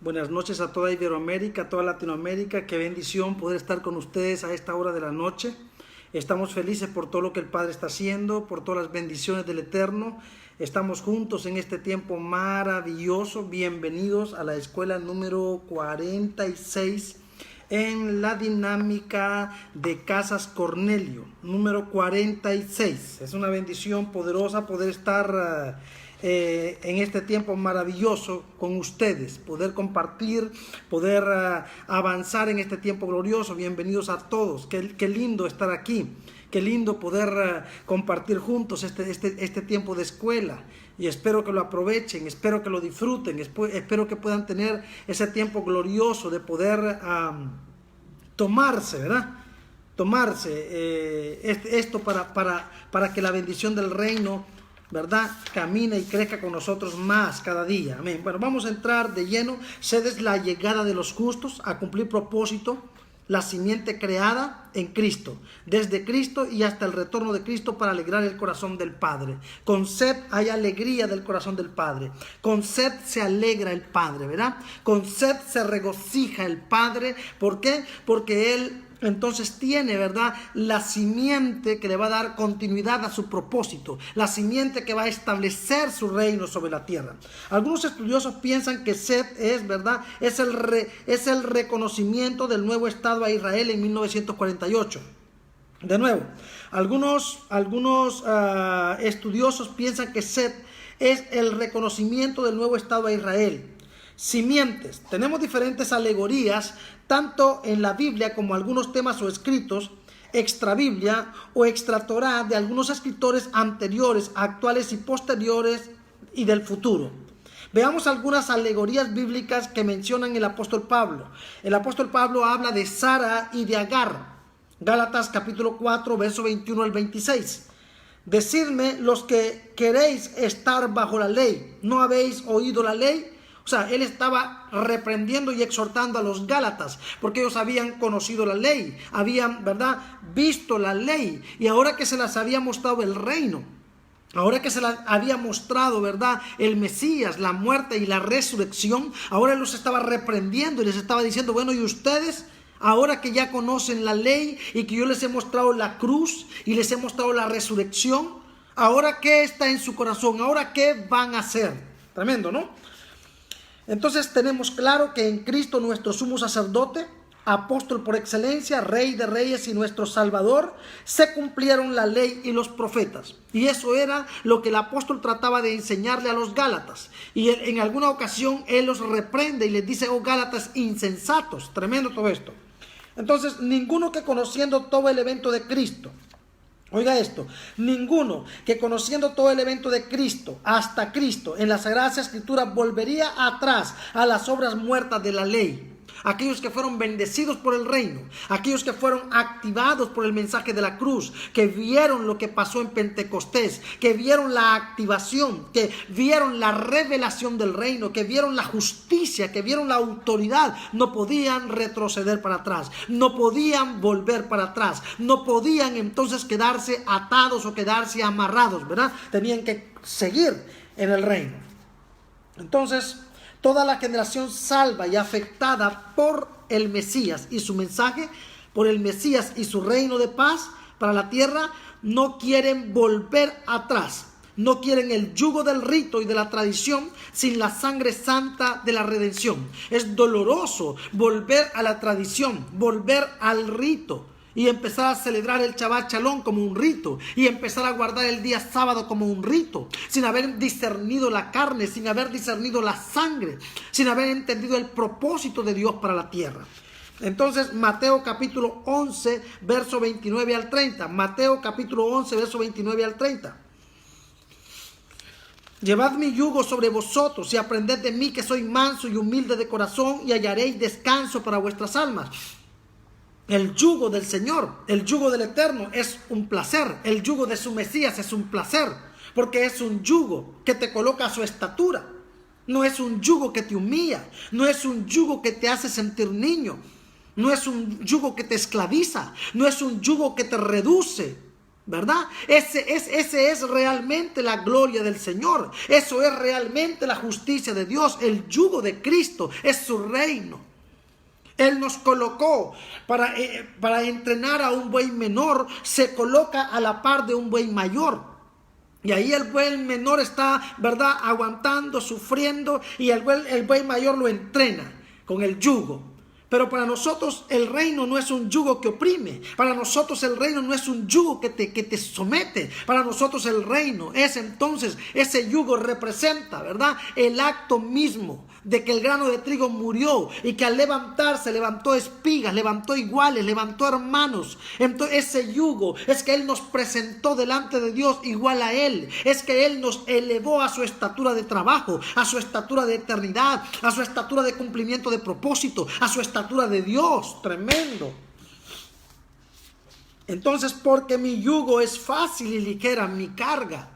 Buenas noches a toda Iberoamérica, a toda Latinoamérica. Qué bendición poder estar con ustedes a esta hora de la noche. Estamos felices por todo lo que el Padre está haciendo, por todas las bendiciones del Eterno. Estamos juntos en este tiempo maravilloso. Bienvenidos a la escuela número 46 en la dinámica de Casas Cornelio, número 46. Es una bendición poderosa poder estar en este tiempo maravilloso con ustedes, poder compartir, poder avanzar en este tiempo glorioso. Bienvenidos a todos. Qué lindo estar aquí. Qué lindo poder compartir juntos este tiempo de escuela, y espero que lo aprovechen, espero que lo disfruten, espero que puedan tener ese tiempo glorioso de poder tomarse, ¿verdad? Tomarse esto para que la bendición del reino, ¿verdad?, camine y crezca con nosotros más cada día. Amén. Bueno, vamos a entrar de lleno. Sed es la llegada de los justos a cumplir propósito, la simiente creada en Cristo, desde Cristo y hasta el retorno de Cristo para alegrar el corazón del Padre. Con sed hay alegría del corazón del Padre. Con sed se alegra el Padre, ¿verdad? Con sed se regocija el Padre. ¿Por qué? Porque Él entonces tiene, ¿verdad?, la simiente que le va a dar continuidad a su propósito, la simiente que va a establecer su reino sobre la tierra. Algunos estudiosos piensan que sed es, ¿verdad?, es el reconocimiento del nuevo Estado a Israel en 1948. De nuevo, algunos estudiosos piensan que sed es el reconocimiento del nuevo Estado a Israel. Simientes. Tenemos diferentes alegorías, tanto en la Biblia como algunos temas o escritos, extra Biblia o extra Torá, de algunos escritores anteriores, actuales y posteriores y del futuro. Veamos algunas alegorías bíblicas que mencionan el apóstol Pablo. El apóstol Pablo habla de Sara y de Agar. Gálatas capítulo 4, verso 21 al 26. Decidme los que queréis estar bajo la ley, ¿no habéis oído la ley? O sea, él estaba reprendiendo y exhortando a los Gálatas, porque ellos habían conocido la ley, habían, ¿verdad?, visto la ley, y ahora que se las había mostrado el reino, ahora que se las había mostrado, ¿verdad?, el Mesías, la muerte y la resurrección, ahora él los estaba reprendiendo y les estaba diciendo, bueno, ¿y ustedes? Ahora que ya conocen la ley y que yo les he mostrado la cruz y les he mostrado la resurrección, ¿ahora qué está en su corazón? ¿Ahora qué van a hacer? Tremendo, ¿no? Entonces tenemos claro que en Cristo nuestro sumo sacerdote, apóstol por excelencia, rey de reyes y nuestro salvador, se cumplieron la ley y los profetas. Y eso era lo que el apóstol trataba de enseñarle a los Gálatas. Y en alguna ocasión él los reprende y les dice, oh Gálatas insensatos. Tremendo todo esto. Entonces ninguno que conociendo todo el evento de Cristo, oiga esto, ninguno que conociendo todo el evento de Cristo, hasta Cristo, en la Sagrada Escritura, volvería atrás a las obras muertas de la ley. Aquellos que fueron bendecidos por el reino, aquellos que fueron activados por el mensaje de la cruz, que vieron lo que pasó en Pentecostés, que vieron la activación, que vieron la revelación del reino, que vieron la justicia, que vieron la autoridad, no podían retroceder para atrás, no podían volver para atrás, no podían entonces quedarse atados o quedarse amarrados, ¿verdad? Tenían que seguir en el reino. Entonces, toda la generación salva y afectada por el Mesías y su mensaje, por el Mesías y su reino de paz para la tierra, no quieren volver atrás. No quieren el yugo del rito y de la tradición sin la sangre santa de la redención. Es doloroso volver a la tradición, volver al rito, y empezar a celebrar el Shabbat Shalom como un rito, y empezar a guardar el día sábado como un rito, sin haber discernido la carne, sin haber discernido la sangre, sin haber entendido el propósito de Dios para la tierra. Entonces, Mateo capítulo 11, verso 29 al 30. Mateo capítulo 11, verso 29 al 30. Llevad mi yugo sobre vosotros y aprended de mí, que soy manso y humilde de corazón, y hallaréis descanso para vuestras almas. El yugo del Señor, el yugo del Eterno es un placer. El yugo de su Mesías es un placer, porque es un yugo que te coloca a su estatura. No es un yugo que te humilla, no es un yugo que te hace sentir niño, no es un yugo que te esclaviza, no es un yugo que te reduce. ¿verdad? Ese es realmente la gloria del Señor. Eso es realmente la justicia de Dios. El yugo de Cristo es su reino. Él nos colocó para entrenar a un buey menor. Se coloca a la par de un buey mayor. Y ahí el buey menor está, ¿verdad?, aguantando, sufriendo, y el buey mayor lo entrena con el yugo. Pero para nosotros el reino no es un yugo que oprime. Para nosotros el reino no es un yugo que te somete. Para nosotros el reino es entonces, ese yugo representa, ¿verdad?, el acto mismo de que el grano de trigo murió y que al levantarse levantó espigas, levantó iguales, levantó hermanos. Entonces ese yugo es que Él nos presentó delante de Dios igual a Él. Es que Él nos elevó a su estatura de trabajo, a su estatura de eternidad, a su estatura de cumplimiento de propósito, a su estatura de Dios. Tremendo. Entonces, porque mi yugo es fácil y ligera mi carga.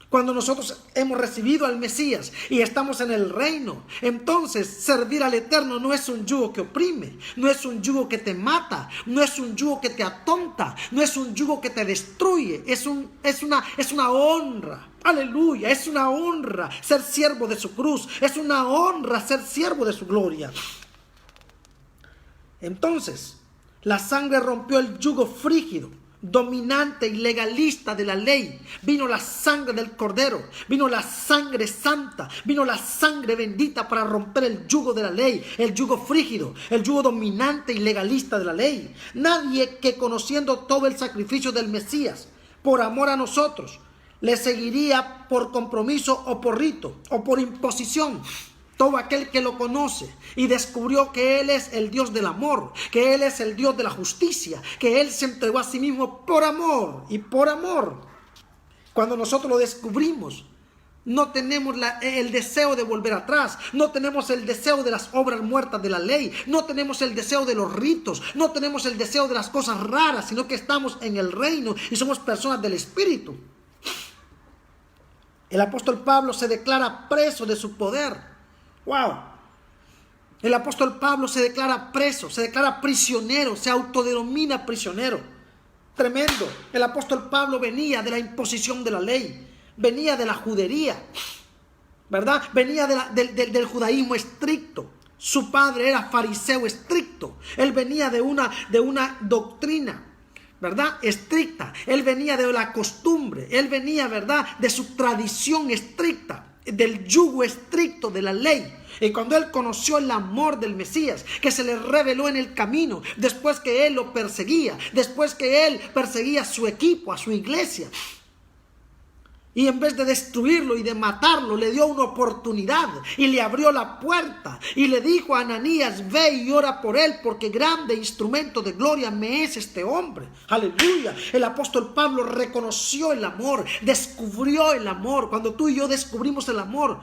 Cuando nosotros hemos recibido al Mesías y estamos en el reino, entonces servir al Eterno no es un yugo que oprime, no es un yugo que te mata, no es un yugo que te atonta, no es un yugo que te destruye, es una honra. Aleluya, es una honra ser siervo de su cruz, es una honra ser siervo de su gloria. Entonces, la sangre rompió el yugo frígido, dominante y legalista de la ley. Vino la sangre del Cordero, vino la sangre santa, vino la sangre bendita para romper el yugo de la ley, el yugo frígido, el yugo dominante y legalista de la ley. Nadie que, conociendo todo el sacrificio del Mesías por amor a nosotros, le seguiría por compromiso o por rito o por imposición. Todo aquel que lo conoce y descubrió que Él es el Dios del amor, que Él es el Dios de la justicia, que Él se entregó a sí mismo por amor y por amor. Cuando nosotros lo descubrimos, no tenemos el deseo de volver atrás, no tenemos el deseo de las obras muertas de la ley, no tenemos el deseo de los ritos, no tenemos el deseo de las cosas raras, sino que estamos en el reino y somos personas del Espíritu. El apóstol Pablo se declara preso de su poder. ¡Wow! El apóstol Pablo se declara preso, se declara prisionero, se autodenomina prisionero. Tremendo. El apóstol Pablo venía de la imposición de la ley, venía de la judería, ¿verdad? Venía del judaísmo estricto. Su padre era fariseo estricto. Él venía de una doctrina, ¿verdad?, estricta. Él venía de la costumbre. Él venía, ¿verdad?, de su tradición estricta, del yugo estricto de la ley. Y cuando él conoció el amor del Mesías, que se le reveló en el camino, después que él lo perseguía, después que él perseguía a su equipo, a su iglesia, y en vez de destruirlo y de matarlo, le dio una oportunidad y le abrió la puerta y le dijo a Ananías: ve y ora por él, porque grande instrumento de gloria me es este hombre. Aleluya. El apóstol Pablo reconoció el amor, descubrió el amor. Cuando tú y yo descubrimos el amor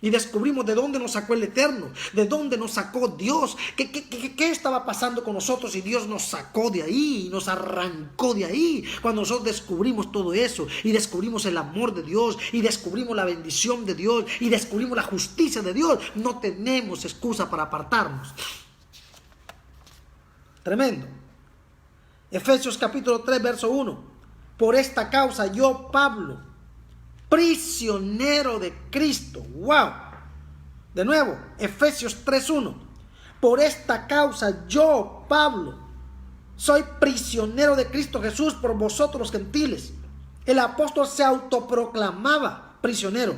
y descubrimos de dónde nos sacó el Eterno, de dónde nos sacó Dios, qué estaba pasando con nosotros, y Dios nos sacó de ahí, nos arrancó de ahí. Cuando nosotros descubrimos todo eso y descubrimos el amor de Dios y descubrimos la bendición de Dios y descubrimos la justicia de Dios, no tenemos excusa para apartarnos. Tremendo. Efesios capítulo 3 verso 1. Por esta causa yo, Pablo, prisionero de Cristo. ¡Wow! De nuevo, Efesios 3:1. Por esta causa yo, Pablo, soy prisionero de Cristo Jesús por vosotros los gentiles. El apóstol se autoproclamaba prisionero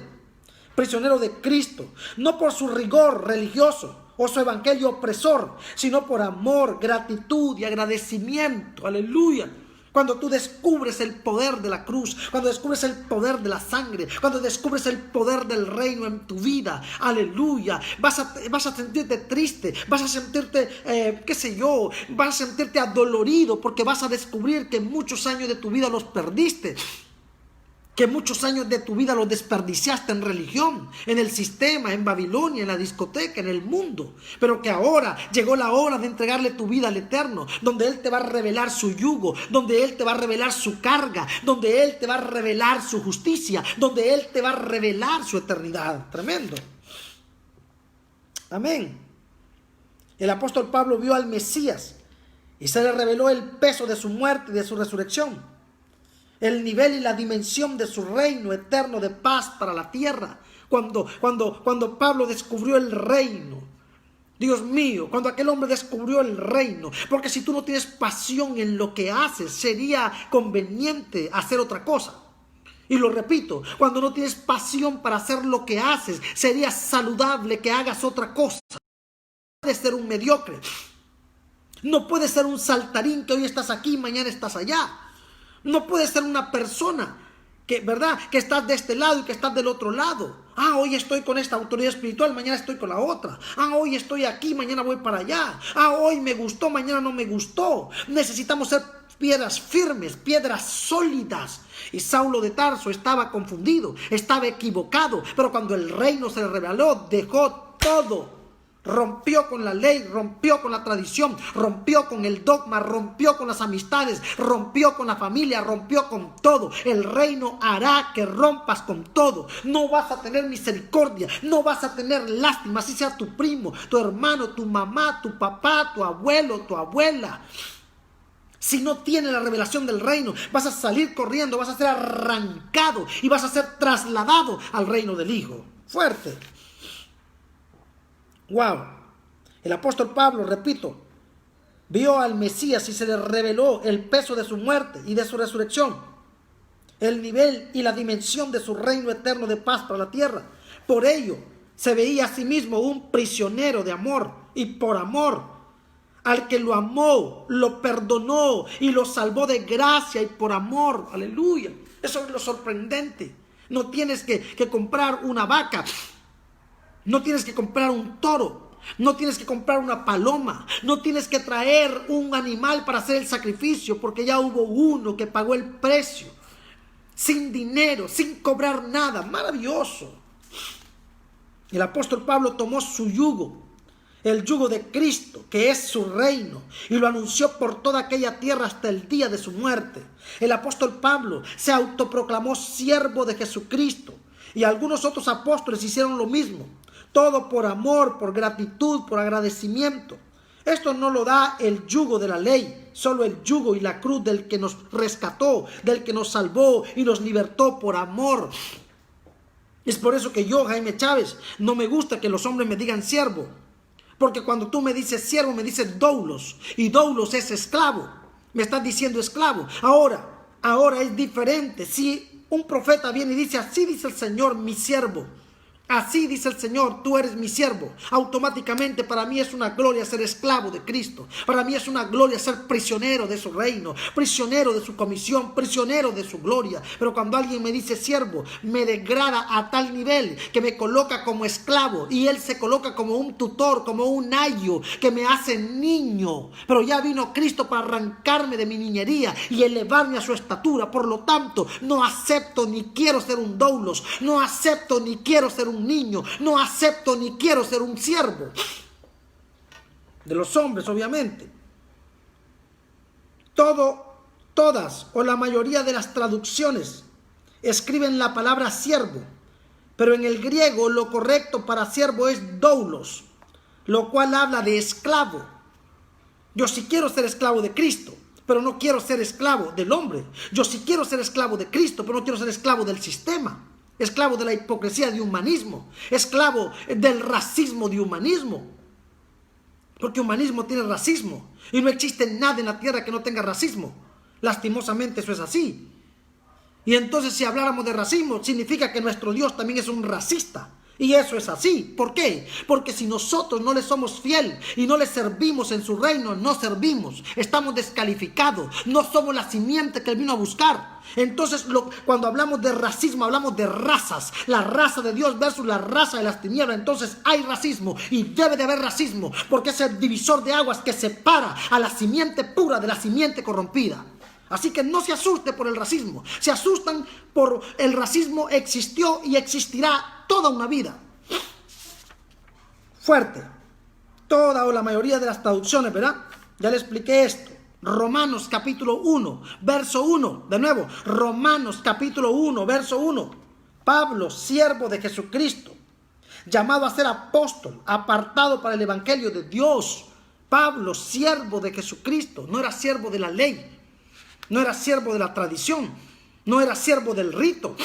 de Cristo, no por su rigor religioso o su evangelio opresor, sino por amor, gratitud y agradecimiento. Aleluya. Cuando tú descubres el poder de la cruz, cuando descubres el poder de la sangre, cuando descubres el poder del reino en tu vida, aleluya, vas a sentirte triste, vas a sentirte, vas a sentirte adolorido, porque vas a descubrir que muchos años de tu vida los perdiste, que muchos años de tu vida los desperdiciaste en religión, en el sistema, en Babilonia, en la discoteca, en el mundo. Pero que ahora llegó la hora de entregarle tu vida al Eterno, donde Él te va a revelar su yugo, donde Él te va a revelar su carga, donde Él te va a revelar su justicia, donde Él te va a revelar su eternidad. Tremendo. Amén. El apóstol Pablo vio al Mesías y se le reveló el peso de su muerte y de su resurrección. el nivel y la dimensión de su reino eterno de paz para la tierra. Cuando Pablo descubrió el reino, Dios mío, cuando aquel hombre descubrió el reino, porque si tú no tienes pasión en lo que haces, sería conveniente hacer otra cosa. Y lo repito, cuando no tienes pasión para hacer lo que haces, sería saludable que hagas otra cosa. No puedes ser un mediocre, no puedes ser un saltarín que hoy estás aquí, mañana estás allá. No puedes ser una persona que, ¿verdad?, que estás de este lado y que estás del otro lado. Hoy estoy con esta autoridad espiritual, mañana estoy con la otra. Hoy estoy aquí, mañana voy para allá. Hoy me gustó, mañana no me gustó. Necesitamos ser piedras firmes, piedras sólidas. Y Saulo de Tarso estaba confundido, estaba equivocado, pero cuando el reino se le reveló, dejó todo. Rompió con la ley, rompió con la tradición, rompió con el dogma, rompió con las amistades, rompió con la familia, rompió con todo. El reino hará que rompas con todo. No vas a tener misericordia, no vas a tener lástima, así sea tu primo, tu hermano, tu mamá, tu papá, tu abuelo, tu abuela. Si no tienes la revelación del reino, vas a salir corriendo, vas a ser arrancado y vas a ser trasladado al reino del Hijo. Fuerte. Wow. El apóstol Pablo, repito, vio al Mesías y se le reveló el peso de su muerte y de su resurrección, el nivel y la dimensión de su reino eterno de paz para la tierra. Por ello, se veía a sí mismo un prisionero de amor, y por amor al que lo amó, lo perdonó y lo salvó de gracia y por amor. Aleluya. Eso es lo sorprendente. No tienes que comprar una vaca. No tienes que comprar un toro, no tienes que comprar una paloma, no tienes que traer un animal para hacer el sacrificio, porque ya hubo uno que pagó el precio, sin dinero, sin cobrar nada. Maravilloso. El apóstol Pablo tomó su yugo, el yugo de Cristo, que es su reino, y lo anunció por toda aquella tierra hasta el día de su muerte. El apóstol Pablo se autoproclamó siervo de Jesucristo, y algunos otros apóstoles hicieron lo mismo. Todo por amor, por gratitud, por agradecimiento. Esto no lo da el yugo de la ley, solo el yugo y la cruz del que nos rescató, del que nos salvó y nos libertó por amor. Es por eso que yo, Jaime Chávez, no me gusta que los hombres me digan siervo. Porque cuando tú me dices siervo, me dices doulos. Y doulos es esclavo. Me estás diciendo esclavo. Ahora es diferente. Si un profeta viene y dice, así dice el Señor, mi siervo. Así dice el Señor, tú eres mi siervo. Automáticamente para mí es una gloria ser esclavo de Cristo. Para mí es una gloria ser prisionero de su reino, prisionero de su comisión, prisionero de su gloria. Pero cuando alguien me dice siervo, me degrada a tal nivel que me coloca como esclavo. Y él se coloca como un tutor, como un ayo que me hace niño. Pero ya vino Cristo para arrancarme de mi niñería y elevarme a su estatura. Por lo tanto, no acepto ni quiero ser un doulos. No acepto ni quiero ser un niño, no acepto ni quiero ser un siervo de los hombres, obviamente. Todas o la mayoría de las traducciones escriben la palabra siervo, pero en el griego lo correcto para siervo es doulos, lo cual habla de esclavo. Yo sí quiero ser esclavo de Cristo, pero no quiero ser esclavo del hombre. Yo sí quiero ser esclavo de Cristo, pero no quiero ser esclavo del sistema. Esclavo de la hipocresía de humanismo, esclavo del racismo de humanismo, porque humanismo tiene racismo y no existe nada en la tierra que no tenga racismo. Lastimosamente eso es así. Y entonces si habláramos de racismo, significa que nuestro Dios también es un racista. Y eso es así. ¿Por qué? Porque si nosotros no le somos fiel y no le servimos en su reino, no servimos. Estamos descalificados. No somos la simiente que él vino a buscar. Entonces, cuando hablamos de racismo, hablamos de razas. La raza de Dios versus la raza de las tinieblas. Entonces hay racismo y debe de haber racismo, porque es el divisor de aguas que separa a la simiente pura de la simiente corrompida. Así que no se asuste por el racismo. Se asustan por el racismo. Existió y existirá toda una vida. Fuerte. Toda o la mayoría de las traducciones, ¿verdad? Ya le expliqué esto. Romanos capítulo 1, verso 1. De nuevo, Romanos capítulo 1, verso 1. Pablo, siervo de Jesucristo, llamado a ser apóstol, apartado para el evangelio de Dios. Pablo, siervo de Jesucristo, no era siervo de la ley. No era siervo de la tradición, no era siervo del rito,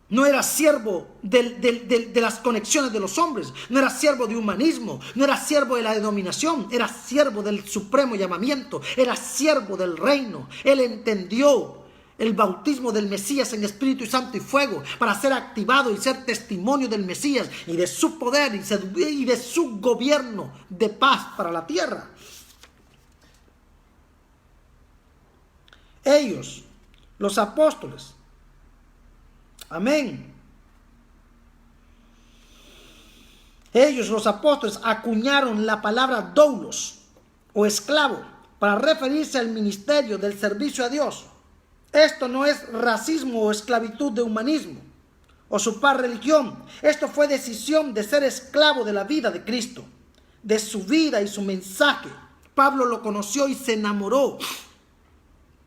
no era siervo de las conexiones de los hombres, no era siervo de humanismo, no era siervo de la denominación, era siervo del supremo llamamiento, era siervo del reino. Él entendió el bautismo del Mesías en Espíritu Santo y fuego para ser activado y ser testimonio del Mesías y de su poder y de su gobierno de paz para la tierra. Ellos, los apóstoles, amén. Ellos, los apóstoles, acuñaron la palabra doulos o esclavo para referirse al ministerio del servicio a Dios. Esto no es racismo o esclavitud de humanismo o su par religión. Esto fue decisión de ser esclavo de la vida de Cristo, de su vida y su mensaje. Pablo lo conoció y se enamoró.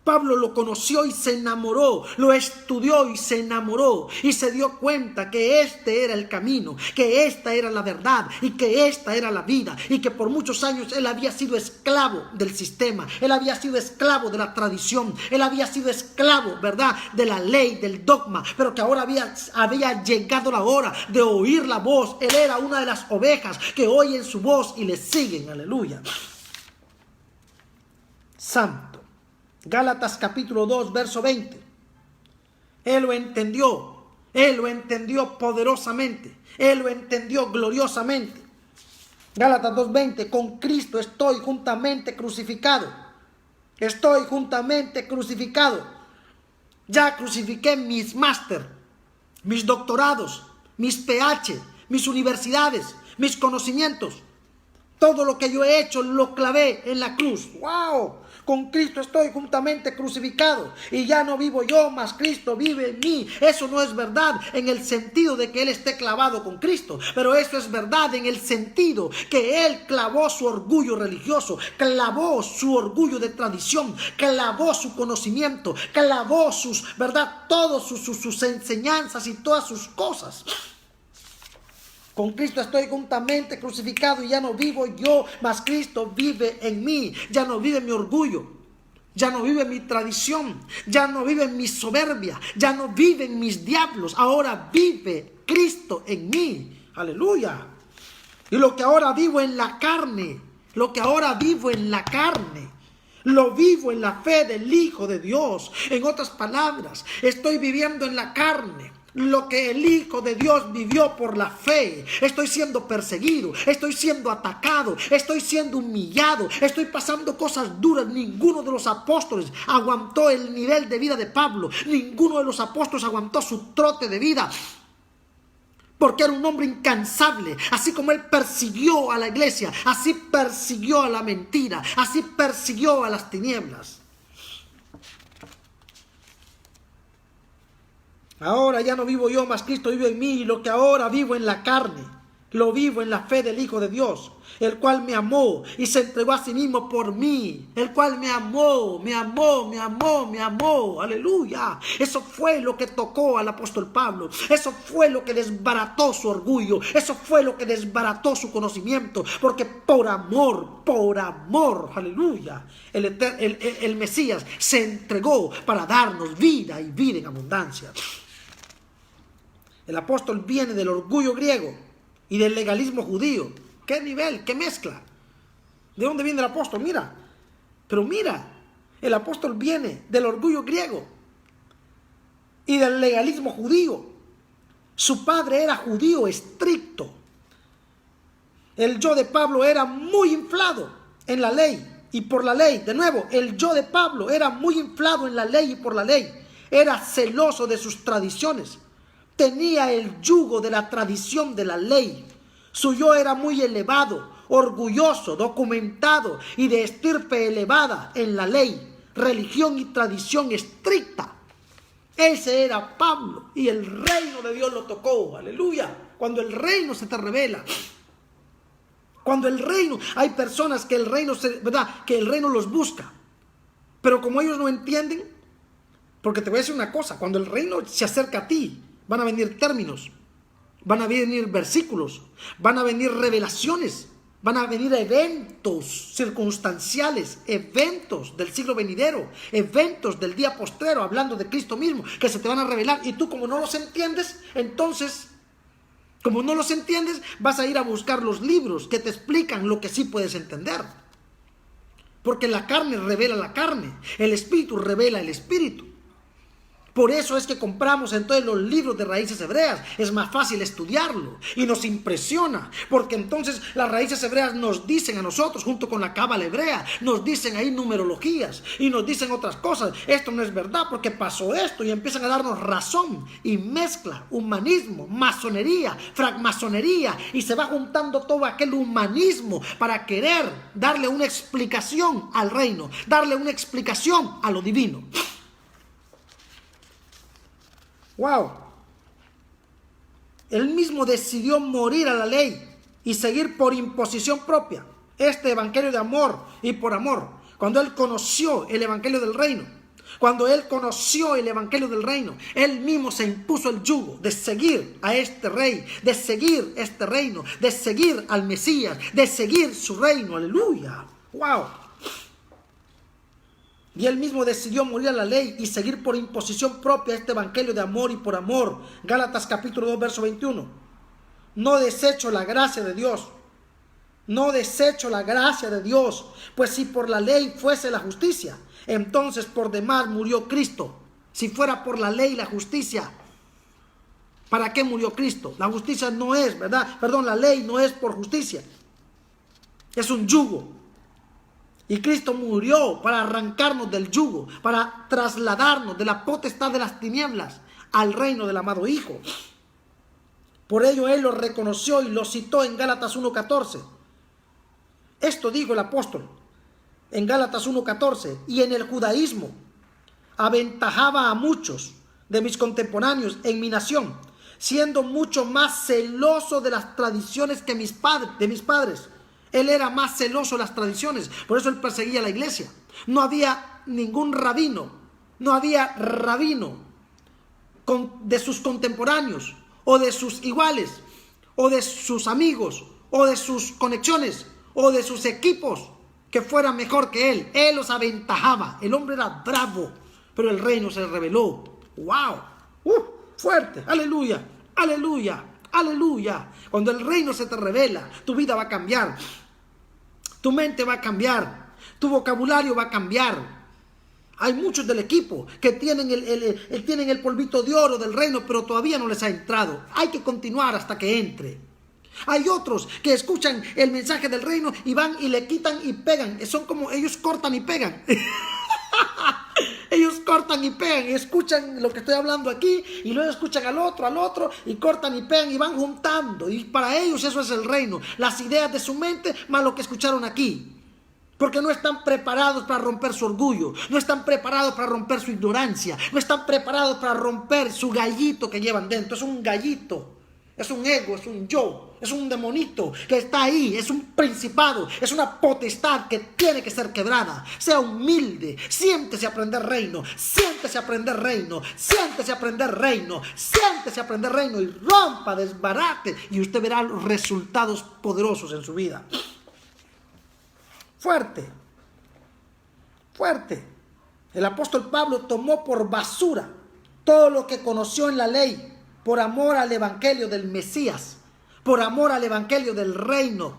Pablo lo conoció y se enamoró, lo estudió y se enamoró y se dio cuenta que este era el camino, que esta era la verdad y que esta era la vida, y que por muchos años él había sido esclavo del sistema, él había sido esclavo de la tradición, él había sido esclavo, ¿verdad?, de la ley, del dogma, pero que ahora había llegado la hora de oír la voz. Él era una de las ovejas que oyen su voz y le siguen, aleluya. Santo. Gálatas capítulo 2, verso 20. Él lo entendió poderosamente, él lo entendió gloriosamente. Gálatas 2:20, con Cristo estoy juntamente crucificado. Estoy juntamente crucificado. Ya crucifiqué mis máster, mis doctorados, mis PH, mis universidades, mis conocimientos. Todo lo que yo he hecho lo clavé en la cruz. ¡Wow! Con Cristo estoy juntamente crucificado y ya no vivo yo, mas Cristo vive en mí. Eso no es verdad en el sentido de que Él esté clavado con Cristo, pero eso es verdad en el sentido que Él clavó su orgullo religioso, clavó su orgullo de tradición, clavó su conocimiento, clavó sus, ¿verdad?, todas sus enseñanzas y todas sus cosas. Con Cristo estoy juntamente crucificado y ya no vivo yo, mas Cristo vive en mí. Ya no vive mi orgullo, ya no vive mi tradición, ya no vive mi soberbia, ya no viven mis diablos. Ahora vive Cristo en mí. Aleluya. Y lo que ahora vivo en la carne, lo vivo en la fe del Hijo de Dios. En otras palabras, estoy viviendo en la carne lo que el Hijo de Dios vivió por la fe. Estoy siendo perseguido, estoy siendo atacado, estoy siendo humillado, estoy pasando cosas duras. Ninguno de los apóstoles aguantó el nivel de vida de Pablo. Ninguno de los apóstoles aguantó su trote de vida, porque era un hombre incansable. Así como él persiguió a la iglesia, así persiguió a la mentira, así persiguió a las tinieblas. Ahora ya no vivo yo, mas Cristo vive en mí, y lo que ahora vivo en la carne, lo vivo en la fe del Hijo de Dios, el cual me amó y se entregó a sí mismo por mí, el cual me amó, aleluya. Eso fue lo que tocó al apóstol Pablo, eso fue lo que desbarató su orgullo, eso fue lo que desbarató su conocimiento, porque por amor, aleluya, el Mesías se entregó para darnos vida y vida en abundancia. El apóstol viene del orgullo griego y del legalismo judío. ¿Qué nivel? ¿Qué mezcla? ¿De dónde viene el apóstol? Mira, el apóstol viene del orgullo griego y del legalismo judío. Su padre era judío estricto. El yo de Pablo era muy inflado en la ley y por la ley. De nuevo, el yo de Pablo era muy inflado en la ley y por la ley. Era celoso de sus tradiciones. Tenía el yugo de la tradición de la ley. Su yo era muy elevado, orgulloso, documentado y de estirpe elevada en la ley, religión y tradición estricta. Ese era Pablo y el reino de Dios lo tocó. Aleluya. Cuando el reino se te revela, cuando el reino, hay personas que el reino, ¿verdad?, que el reino los busca, pero como ellos no entienden, porque te voy a decir una cosa, cuando el reino se acerca a ti, van a venir términos, van a venir versículos, van a venir revelaciones, Van a venir eventos circunstanciales, eventos del siglo venidero, eventos del día postrero, hablando de Cristo mismo, que se te van a revelar. Y tú, como no los entiendes, entonces, como no los entiendes, vas a ir a buscar los libros que te explican lo que sí puedes entender. Porque la carne revela la carne, el espíritu revela el espíritu. Por eso es que compramos entonces los libros de raíces hebreas. Es más fácil estudiarlo y nos impresiona, porque entonces las raíces hebreas nos dicen a nosotros, junto con la cábala hebrea, nos dicen ahí numerologías y nos dicen otras cosas. Esto no es verdad porque pasó esto, y empiezan a darnos razón y mezcla humanismo, masonería, francmasonería, y se va juntando todo aquel humanismo para querer darle una explicación al reino, darle una explicación a lo divino. Wow. Él mismo decidió morir a la ley y seguir por imposición propia este evangelio de amor y por amor. Cuando él conoció el evangelio del reino, él mismo se impuso el yugo de seguir a este rey, de seguir este reino, de seguir al Mesías, de seguir su reino. Aleluya. Wow. Y él mismo decidió morir a la ley y seguir por imposición propia este evangelio de amor y por amor. Gálatas capítulo 2, verso 21. No desecho la gracia de Dios. No desecho la gracia de Dios. Pues si por la ley fuese la justicia, entonces por demás murió Cristo. Si fuera por la ley y la justicia, ¿para qué murió Cristo? La justicia no es, ¿verdad? Perdón, la ley no es por justicia. Es un yugo. Y Cristo murió para arrancarnos del yugo, para trasladarnos de la potestad de las tinieblas al reino del amado Hijo. Por ello Él lo reconoció y lo citó en Gálatas 1:14. Esto dijo el apóstol en Gálatas 1:14. Y en el judaísmo aventajaba a muchos de mis contemporáneos en mi nación, siendo mucho más celoso de las tradiciones que de mis padres. Él era más celoso de las tradiciones, por eso él perseguía a la iglesia. No había ningún rabino, de sus contemporáneos, o de sus iguales, o de sus amigos, o de sus conexiones, o de sus equipos, que fuera mejor que él. Él los aventajaba. El hombre era bravo, pero el reino se reveló. ¡Wow! Fuerte. ¡Aleluya! ¡Aleluya! ¡Aleluya! Cuando el reino se te revela, tu vida va a cambiar. Tu mente va a cambiar. Tu vocabulario va a cambiar. Hay muchos del equipo que tienen el polvito de oro del reino, pero todavía no les ha entrado. Hay que continuar hasta que entre. Hay otros que escuchan el mensaje del reino y van y le quitan y pegan. Son como ellos cortan y pegan. Ellos cortan y pegan y escuchan lo que estoy hablando aquí y luego escuchan al otro y cortan y pegan y van juntando. Y para ellos eso es el reino. Las ideas de su mente más lo que escucharon aquí. Porque no están preparados para romper su orgullo, no están preparados para romper su ignorancia, no están preparados para romper su gallito que llevan dentro. Es un gallito, es un ego, es un yo, es un demonito que está ahí, es un principado, es una potestad que tiene que ser quebrada. Sea humilde, siéntese a aprender reino, siéntese a aprender reino, siéntese a aprender reino, siéntese a aprender reino y rompa, desbarate y usted verá los resultados poderosos en su vida. Fuerte, fuerte. El apóstol Pablo tomó por basura todo lo que conoció en la ley por amor al evangelio del Mesías, por amor al evangelio del reino,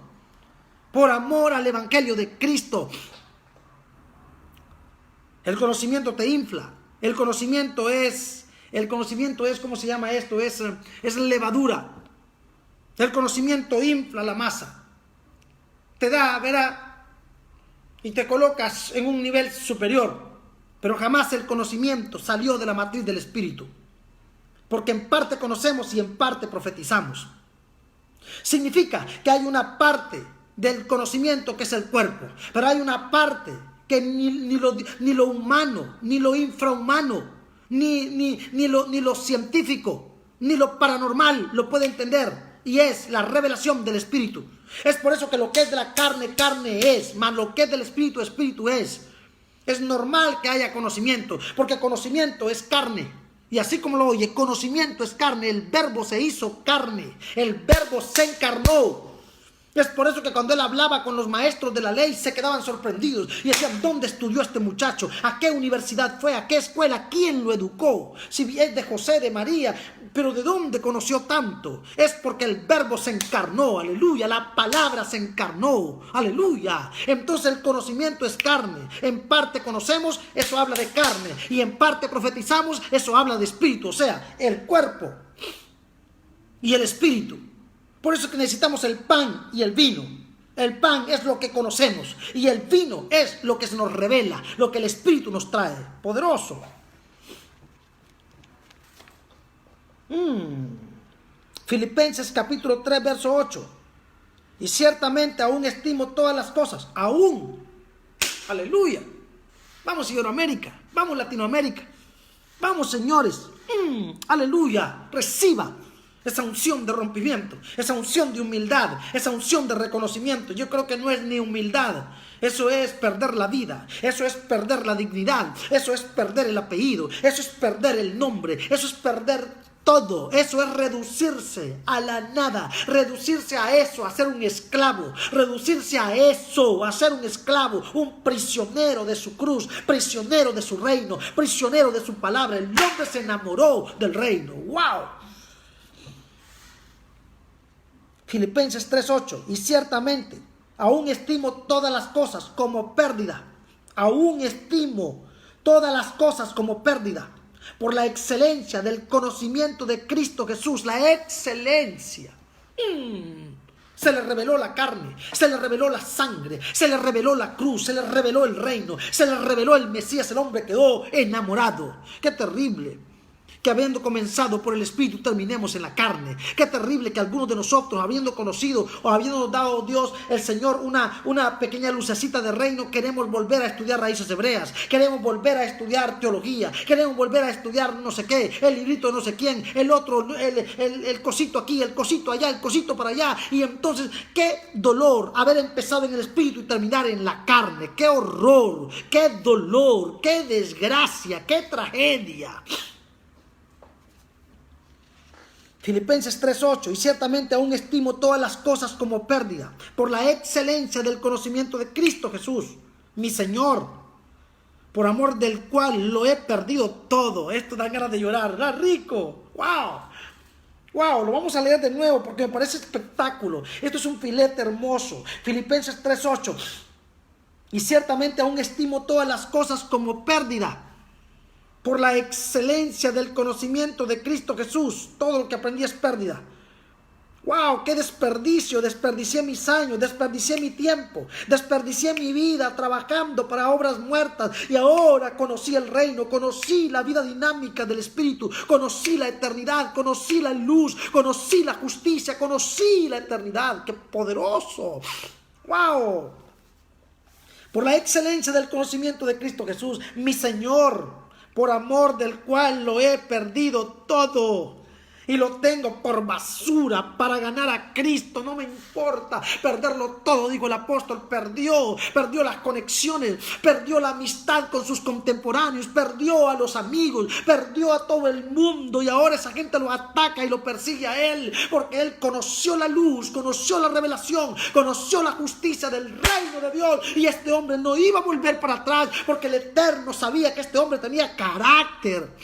por amor al evangelio de Cristo. El conocimiento te infla. El conocimiento es, ¿cómo se llama esto? Es levadura. El conocimiento infla la masa. Te da, verá, y te colocas en un nivel superior, pero jamás el conocimiento salió de la matriz del Espíritu, porque en parte conocemos y en parte profetizamos. Significa que hay una parte del conocimiento que es el cuerpo, pero hay una parte que ni lo humano, ni lo infrahumano, ni lo científico, ni lo paranormal lo puede entender. Y es la revelación del Espíritu. Es por eso que lo que es de la carne, carne es, mas lo que es del Espíritu, Espíritu es. Es normal que haya conocimiento, porque conocimiento es carne. Y así como lo oye, conocimiento es carne. El verbo se hizo carne, el verbo se encarnó. Es por eso que cuando él hablaba con los maestros de la ley se quedaban sorprendidos y decían: ¿dónde estudió este muchacho? ¿A qué universidad fue? ¿A qué escuela? ¿Quién lo educó? Si es de José, de María, pero ¿de dónde conoció tanto? Es porque el verbo se encarnó, aleluya, la palabra se encarnó, aleluya. Entonces el conocimiento es carne. En parte conocemos, eso habla de carne, y en parte profetizamos, eso habla de espíritu, o sea, el cuerpo y el espíritu. Por eso es que necesitamos el pan y el vino. El pan es lo que conocemos y el vino es lo que se nos revela, lo que el Espíritu nos trae. Poderoso. Filipenses capítulo 3, verso 8. Y ciertamente aún estimo todas las cosas. Aún. Aleluya. Vamos, Iberoamérica. Vamos, Latinoamérica. Vamos, señores. Aleluya. Reciba esa unción de rompimiento, esa unción de humildad, esa unción de reconocimiento. Yo creo que no es ni humildad. Eso es perder la vida, eso es perder la dignidad, eso es perder el apellido, eso es perder el nombre, eso es perder todo. Eso es reducirse a la nada, reducirse a eso, a ser un esclavo, reducirse a eso, a ser un esclavo, un prisionero de su cruz, prisionero de su reino, prisionero de su palabra. El hombre se enamoró del reino. ¡Wow! Filipenses 3:8. Y ciertamente aún estimo todas las cosas como pérdida. Aún estimo todas las cosas como pérdida por la excelencia del conocimiento de Cristo Jesús. La excelencia. Se le reveló la carne, se le reveló la sangre, se le reveló la cruz, se le reveló el reino, se le reveló el Mesías. El hombre quedó enamorado. ¡Qué terrible! Que habiendo comenzado por el Espíritu terminemos en la carne. Qué terrible que algunos de nosotros, habiendo conocido o habiendo dado a Dios, el Señor, una pequeña lucecita de reino, queremos volver a estudiar raíces hebreas, queremos volver a estudiar teología, queremos volver a estudiar no sé qué, el librito de no sé quién, el otro, el cosito aquí, el cosito allá, el cosito para allá. Y entonces, qué dolor haber empezado en el Espíritu y terminar en la carne. Qué horror, qué dolor, qué desgracia, qué tragedia. Filipenses 3:8. Y ciertamente aún estimo todas las cosas como pérdida por la excelencia del conocimiento de Cristo Jesús, mi Señor, por amor del cual lo he perdido todo. Esto da ganas de llorar. ¡Ah, rico! ¡Wow! ¡Wow! Lo vamos a leer de nuevo porque me parece espectáculo. Esto es un filete hermoso. Filipenses 3:8. Y ciertamente aún estimo todas las cosas como pérdida por la excelencia del conocimiento de Cristo Jesús. Todo lo que aprendí es pérdida. ¡Wow! ¡Qué desperdicio! Desperdicié mis años, desperdicié mi tiempo, desperdicié mi vida trabajando para obras muertas. Y ahora conocí el reino, conocí la vida dinámica del Espíritu, conocí la eternidad, conocí la luz, conocí la justicia, conocí la eternidad. ¡Qué poderoso! ¡Wow! Por la excelencia del conocimiento de Cristo Jesús, mi Señor, por amor del cual lo he perdido todo y lo tengo por basura para ganar a Cristo. No me importa perderlo todo, dijo el apóstol. Perdió las conexiones, perdió la amistad con sus contemporáneos, perdió a los amigos, perdió a todo el mundo, y ahora esa gente lo ataca y lo persigue a él, porque él conoció la luz, conoció la revelación, conoció la justicia del reino de Dios, y este hombre no iba a volver para atrás, porque el Eterno sabía que este hombre tenía carácter.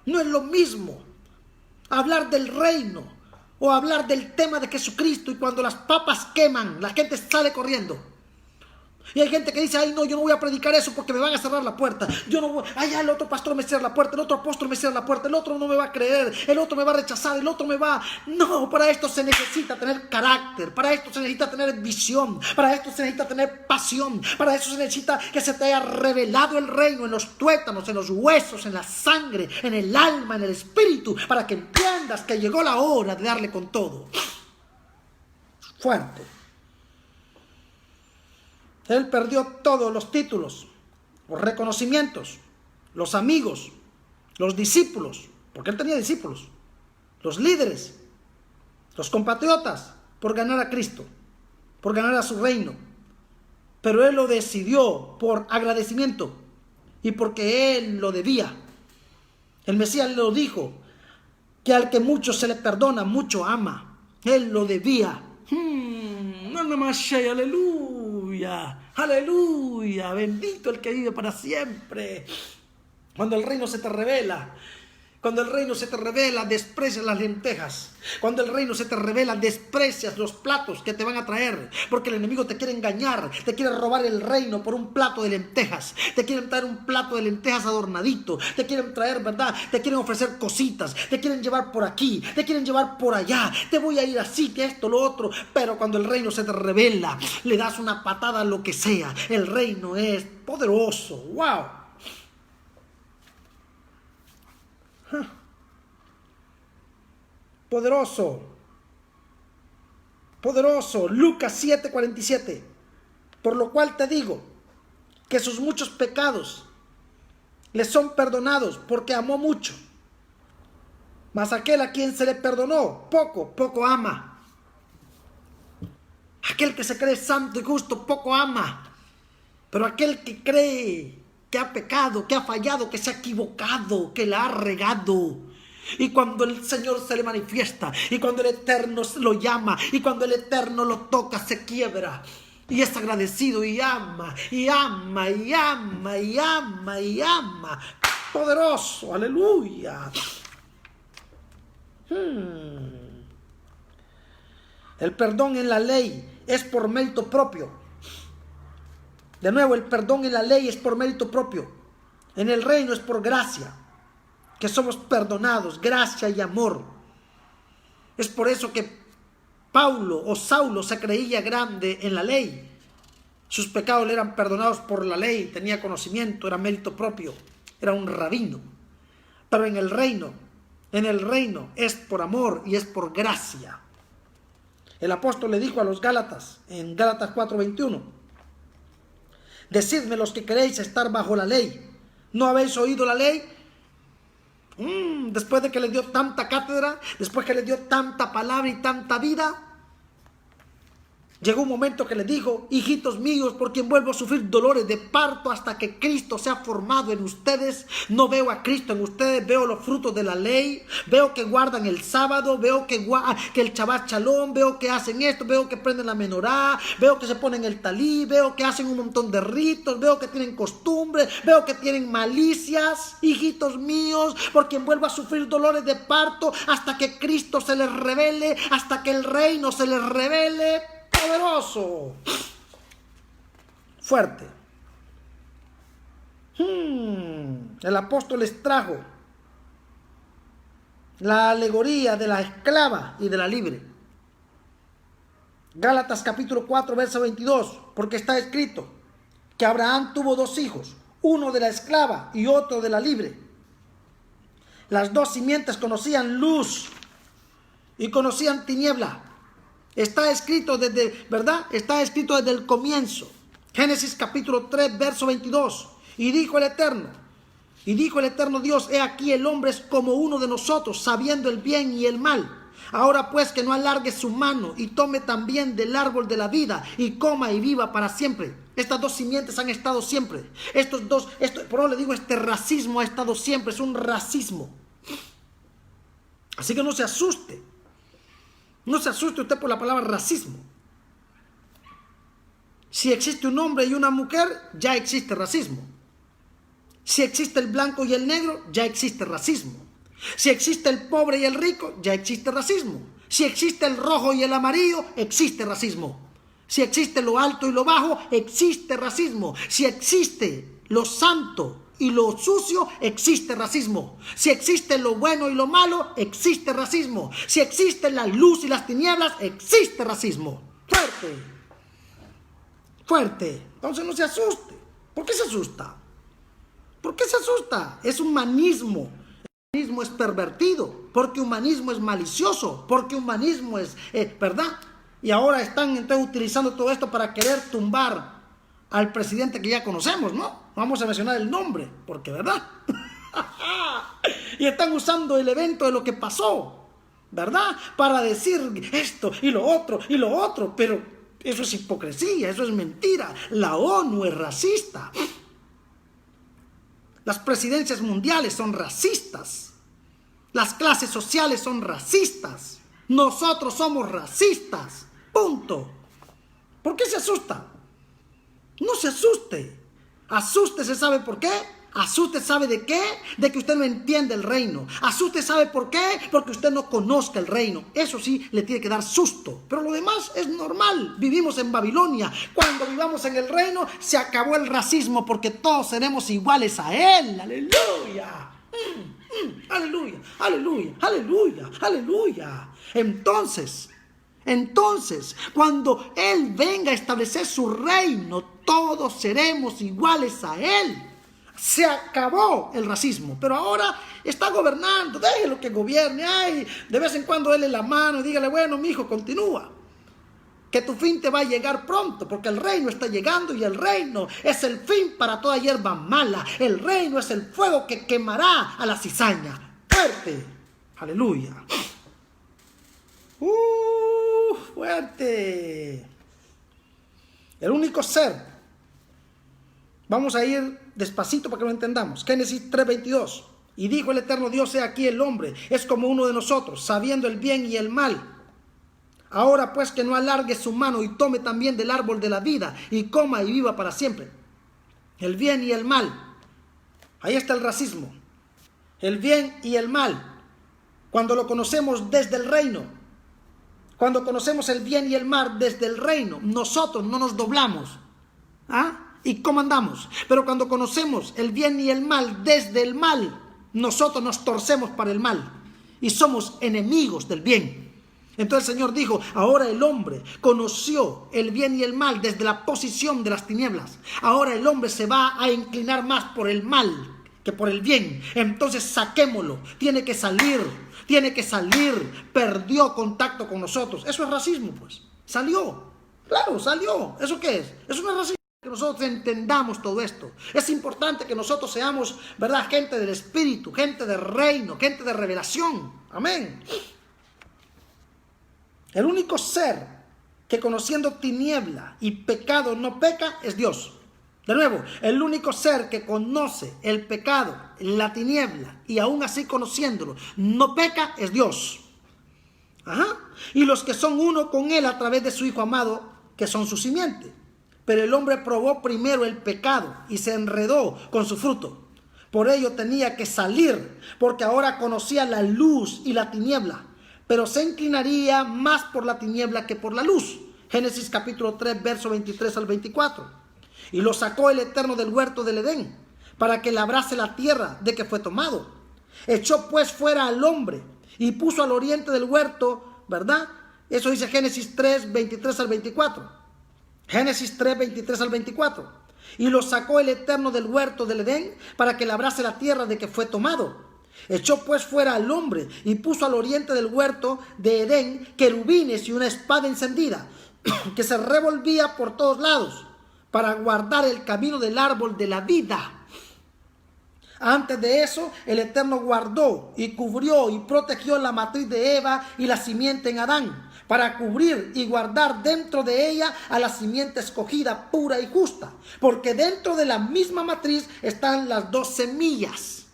No es lo mismo hablar del reino o hablar del tema de Jesucristo y cuando las papas queman, la gente sale corriendo. Y hay gente que dice: ay, no, yo no voy a predicar eso porque me van a cerrar la puerta. Yo no voy, ay, el otro pastor me cierra la puerta, el otro apóstol me cierra la puerta, el otro no me va a creer, el otro me va a rechazar, el otro me va... No, para esto se necesita tener carácter, para esto se necesita tener visión, para esto se necesita tener pasión, para eso se necesita que se te haya revelado el reino en los tuétanos, en los huesos, en la sangre, en el alma, en el espíritu, para que entiendas que llegó la hora de darle con todo. Fuerte. Él perdió todos los títulos, los reconocimientos, los amigos, los discípulos, porque él tenía discípulos, los líderes, los compatriotas, por ganar a Cristo, por ganar a su reino. Pero él lo decidió por agradecimiento y porque él lo debía. El Mesías lo dijo, que al que mucho se le perdona, mucho ama. Él lo debía. Nada más, aleluya, aleluya, bendito el que vive para siempre. Cuando el reino se te revela, cuando el reino se te revela, desprecias las lentejas. Cuando el reino se te revela, desprecias los platos que te van a traer. Porque el enemigo te quiere engañar, te quiere robar el reino por un plato de lentejas. Te quieren traer un plato de lentejas adornadito. Te quieren traer, ¿verdad? Te quieren ofrecer cositas. Te quieren llevar por aquí, te quieren llevar por allá. Te voy a ir así, que esto, lo otro. Pero cuando el reino se te revela, le das una patada a lo que sea. El reino es poderoso. ¡Wow! Poderoso, poderoso. Lucas 7:47. Por lo cual te digo que sus muchos pecados le son perdonados, porque amó mucho. Mas aquel a quien se le perdonó poco, poco ama. Aquel que se cree santo y justo, poco ama. Pero aquel que cree que ha pecado, que ha fallado, que se ha equivocado, que la ha regado, y cuando el Señor se le manifiesta, y cuando el Eterno lo llama, y cuando el Eterno lo toca, se quiebra y es agradecido y ama, y ama, y ama, y ama, y ama. Poderoso, aleluya. El perdón en la ley es por mérito propio. De nuevo, el perdón en la ley es por mérito propio. En el reino es por gracia, que somos perdonados, gracia y amor. Es por eso que Saulo se creía grande en la ley. Sus pecados le eran perdonados por la ley, tenía conocimiento, era mérito propio, era un rabino. Pero en el reino es por amor y es por gracia. El apóstol le dijo a los Gálatas, en Gálatas 4:21, decidme los que queréis estar bajo la ley, ¿no habéis oído la ley? Después de que le dio tanta cátedra, después que le dio tanta palabra y tanta vida, llegó un momento que le dijo, hijitos míos, por quien vuelvo a sufrir dolores de parto hasta que Cristo sea formado en ustedes. No veo a Cristo en ustedes, veo los frutos de la ley, veo que guardan el sábado, veo que el Shabbat Shalom, veo que hacen esto, veo que prenden la menorá, veo que se ponen el talí, veo que hacen un montón de ritos, veo que tienen costumbres, veo que tienen malicias. Hijitos míos, por quien vuelvo a sufrir dolores de parto hasta que Cristo se les revele, hasta que el reino se les revele. Poderoso, fuerte. El apóstol les trajo la alegoría de la esclava y de la libre. Gálatas capítulo 4 verso 22, porque está escrito que Abraham tuvo 2 hijos, uno de la esclava y otro de la libre. Las 2 simientes conocían luz y conocían tiniebla. Está escrito desde, ¿verdad? Está escrito desde el comienzo. Génesis capítulo 3, verso 22. Y dijo el Eterno Dios, he aquí el hombre es como uno de nosotros, sabiendo el bien y el mal. Ahora pues que no alargue su mano y tome también del árbol de la vida y coma y viva para siempre. Estas 2 simientes han estado siempre. Por eso le digo, este racismo ha estado siempre, es un racismo. Así que no se asuste. No se asuste usted por la palabra racismo. Si existe un hombre y una mujer, ya existe racismo. Si existe el blanco y el negro, ya existe racismo. Si existe el pobre y el rico, ya existe racismo. Si existe el rojo y el amarillo, existe racismo. Si existe lo alto y lo bajo, existe racismo. Si existe lo santo y lo sucio, existe racismo. Si existe lo bueno y lo malo, existe racismo. Si existe la luz y las tinieblas, existe racismo. Fuerte. Fuerte. Entonces no se asuste. ¿Por qué se asusta? ¿Por qué se asusta? Es humanismo. El humanismo es pervertido. Porque humanismo es malicioso. Porque humanismo es, ¿verdad? Y ahora están entonces utilizando todo esto para querer tumbar al presidente que ya conocemos, ¿no? Vamos a mencionar el nombre, porque ¿verdad? Y están usando el evento de lo que pasó, ¿verdad? Para decir esto y lo otro, pero eso es hipocresía, eso es mentira. La ONU es racista. Las presidencias mundiales son racistas. Las clases sociales son racistas. Nosotros somos racistas. Punto. ¿Por qué se asusta? No se asuste. Asústese, ¿sabe por qué? Asuste, ¿sabe de qué? De que usted no entiende el reino. Asuste, ¿sabe por qué? Porque usted no conozca el reino. Eso sí, le tiene que dar susto. Pero lo demás es normal. Vivimos en Babilonia. Cuando vivamos en el reino, se acabó el racismo porque todos seremos iguales a Él. ¡Aleluya! ¡Aleluya! ¡Aleluya! ¡Aleluya! ¡Aleluya! Entonces, cuando Él venga a establecer su reino, todos seremos iguales a Él. Se acabó el racismo, pero ahora está gobernando. Déjelo que gobierne. Ay, de vez en cuando déle la mano y dígale, bueno, mi hijo, continúa, que tu fin te va a llegar pronto, porque el reino está llegando y el reino es el fin para toda hierba mala. El reino es el fuego que quemará a la cizaña. Fuerte. Aleluya. Fuerte. El único ser. Vamos a ir despacito para que lo entendamos. Génesis 3:22. Y dijo el eterno Dios: he aquí el hombre es como uno de nosotros, sabiendo el bien y el mal. Ahora pues que no alargue su mano y tome también del árbol de la vida y coma y viva para siempre. El bien y el mal. Ahí está el racismo. El bien y el mal. Cuando lo conocemos desde el reino. Cuando conocemos el bien y el mal desde el reino, nosotros no nos doblamos. ¿Y cómo andamos? Pero cuando conocemos el bien y el mal desde el mal, nosotros nos torcemos para el mal y somos enemigos del bien. Entonces el Señor dijo: ahora el hombre conoció el bien y el mal desde la posición de las tinieblas. Ahora el hombre se va a inclinar más por el mal que por el bien. Entonces saquémoslo. Tiene que salir. Perdió contacto con nosotros. Eso es racismo, pues. Salió. Claro, salió. ¿Eso qué es? Eso no es racismo. Que nosotros entendamos todo esto. Es importante que nosotros seamos, ¿verdad?, gente del Espíritu, gente de reino, gente de revelación. Amén. El único ser que conociendo tiniebla y pecado no peca es Dios. De nuevo, el único ser que conoce el pecado, la tiniebla, y aún así conociéndolo, no peca es Dios. Y los que son uno con Él a través de su Hijo amado, que son su simiente. Pero el hombre probó primero el pecado y se enredó con su fruto. Por ello tenía que salir, porque ahora conocía la luz y la tiniebla, pero se inclinaría más por la tiniebla que por la luz. Génesis capítulo 3, verso 23 al 24. Y lo sacó el Eterno del huerto del Edén, para que labrase la tierra de que fue tomado. Echó pues fuera al hombre y puso al oriente del huerto, ¿verdad? Eso dice Génesis 3, 23 al 24. Génesis 3, 23 al 24. Y lo sacó el Eterno del huerto del Edén para que labrase la tierra de que fue tomado. Echó pues fuera al hombre y puso al oriente del huerto de Edén querubines y una espada encendida que se revolvía por todos lados para guardar el camino del árbol de la vida. Antes de eso, el Eterno guardó y cubrió y protegió la matriz de Eva y la simiente en Adán, para cubrir y guardar dentro de ella a la simiente escogida, pura y justa, porque dentro de la misma matriz están las dos semillas.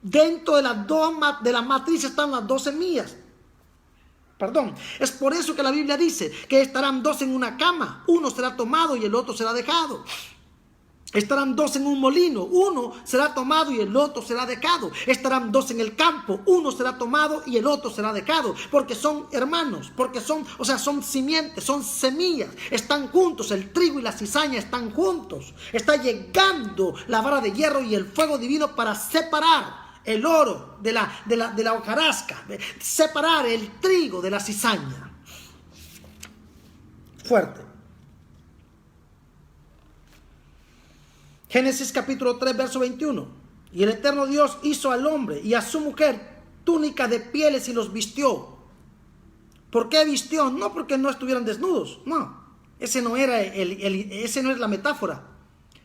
Dentro de la matriz están las dos semillas. Es por eso que la Biblia dice que estarán dos en una cama, uno será tomado y el otro será dejado. Estarán dos en un molino, uno será tomado y el otro será dejado. Estarán dos en el campo, uno será tomado y el otro será dejado. Porque son hermanos, porque son simientes, son semillas. Están juntos, el trigo y la cizaña están juntos. Está llegando la vara de hierro y el fuego divino para separar el oro de la hojarasca, separar el trigo de la cizaña. Fuerte. Génesis capítulo 3, verso 21. Y el Eterno Dios hizo al hombre y a su mujer túnica de pieles y los vistió. ¿Por qué vistió? No porque no estuvieran desnudos, no. Ese no es la metáfora.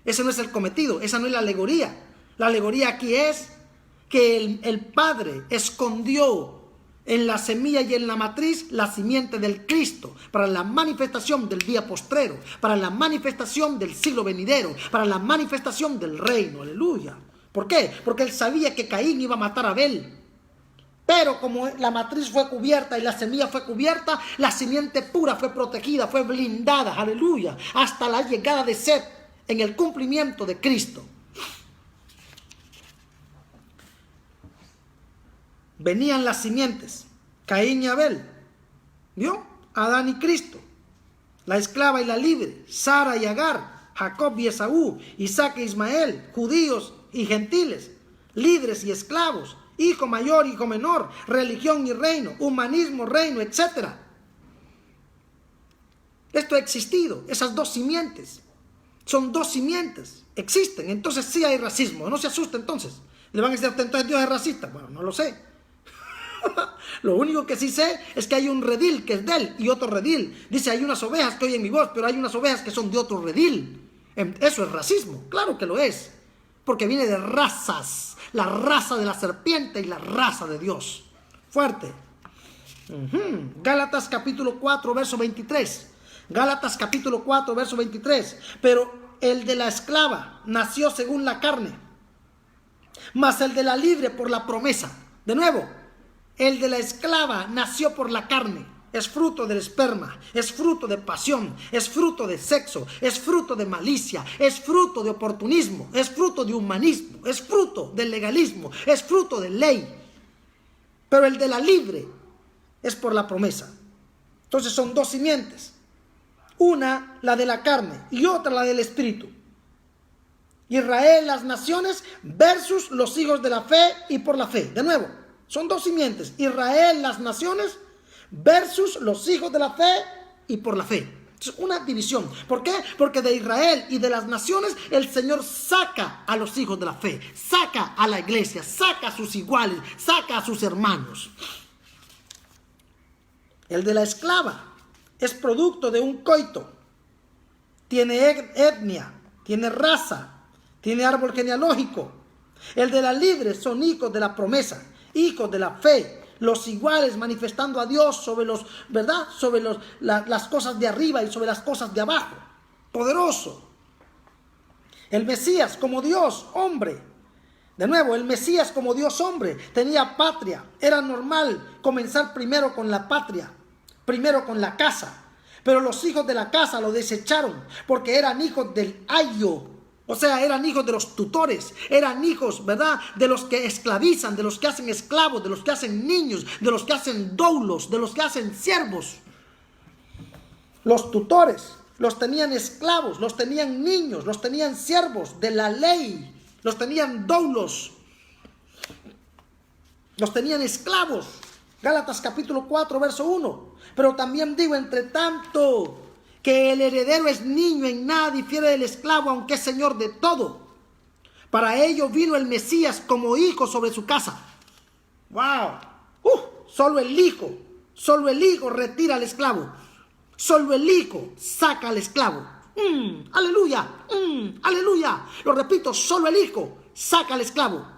Ese no es el cometido, esa no es la alegoría. La alegoría aquí es que el Padre escondió en la semilla y en la matriz la simiente del Cristo, para la manifestación del día postrero, para la manifestación del siglo venidero, para la manifestación del reino. Aleluya. ¿Por qué? Porque él sabía que Caín iba a matar a Abel. Pero como la matriz fue cubierta y la semilla fue cubierta, la simiente pura fue protegida, fue blindada, aleluya, hasta la llegada de Set en el cumplimiento de Cristo. Venían las simientes, Caín y Abel, ¿vio? Adán y Cristo, la esclava y la libre, Sara y Agar, Jacob y Esaú, Isaac e Ismael, judíos y gentiles, líderes y esclavos, hijo mayor, hijo menor, religión y reino, humanismo, reino, etc. Esto ha existido, esas dos simientes, son dos simientes, existen, entonces sí hay racismo, no se asuste entonces. Le van a decir, entonces Dios es racista. Bueno, no lo sé. Lo único que sí sé es que hay un redil que es de él y otro redil. Dice, hay unas ovejas que oyen mi voz, pero hay unas ovejas que son de otro redil. Eso es racismo, claro que lo es, porque viene de razas, la raza de la serpiente y la raza de Dios. Fuerte. Gálatas capítulo 4, verso 23. Gálatas capítulo 4, verso 23. Pero el de la esclava nació según la carne, mas el de la libre por la promesa. De nuevo, el de la esclava nació por la carne. Es fruto del esperma, es fruto de pasión, es fruto de sexo, es fruto de malicia, es fruto de oportunismo, es fruto de humanismo, es fruto del legalismo, es fruto de ley. Pero el de la libre es por la promesa. Entonces son dos simientes. Una, la de la carne, y otra, la del espíritu. Israel, las naciones, versus los hijos de la fe y por la fe. De nuevo, son dos simientes. Israel, las naciones, versus los hijos de la fe y por la fe. Es una división. ¿Por qué? Porque de Israel y de las naciones el Señor saca a los hijos de la fe, saca a la iglesia, saca a sus iguales, saca a sus hermanos. El de la esclava es producto de un coito, tiene etnia, tiene raza, tiene árbol genealógico. El de la libre son hijos de la promesa, hijos de la fe, los iguales manifestando a Dios sobre los, ¿verdad? Sobre las cosas de arriba y sobre las cosas de abajo. Poderoso. El Mesías como Dios, hombre. De nuevo, el Mesías como Dios, hombre, tenía patria. Era normal comenzar primero con la patria, primero con la casa. Pero los hijos de la casa lo desecharon porque eran hijos del ayo. O sea, eran hijos de los tutores, eran hijos, ¿verdad?, de los que esclavizan, de los que hacen esclavos, de los que hacen niños, de los que hacen doulos, de los que hacen siervos. Los tutores los tenían esclavos, los tenían niños, los tenían siervos de la ley, los tenían doulos, los tenían esclavos. Gálatas capítulo 4, verso 1. Pero también digo, entre tanto que el heredero es niño, en nada difiere del esclavo, aunque es señor de todo. Para ello vino el Mesías como hijo sobre su casa. ¡Wow! Solo el hijo retira al esclavo. Solo el hijo saca al esclavo. ¡Aleluya! ¡Aleluya! Lo repito, solo el hijo saca al esclavo.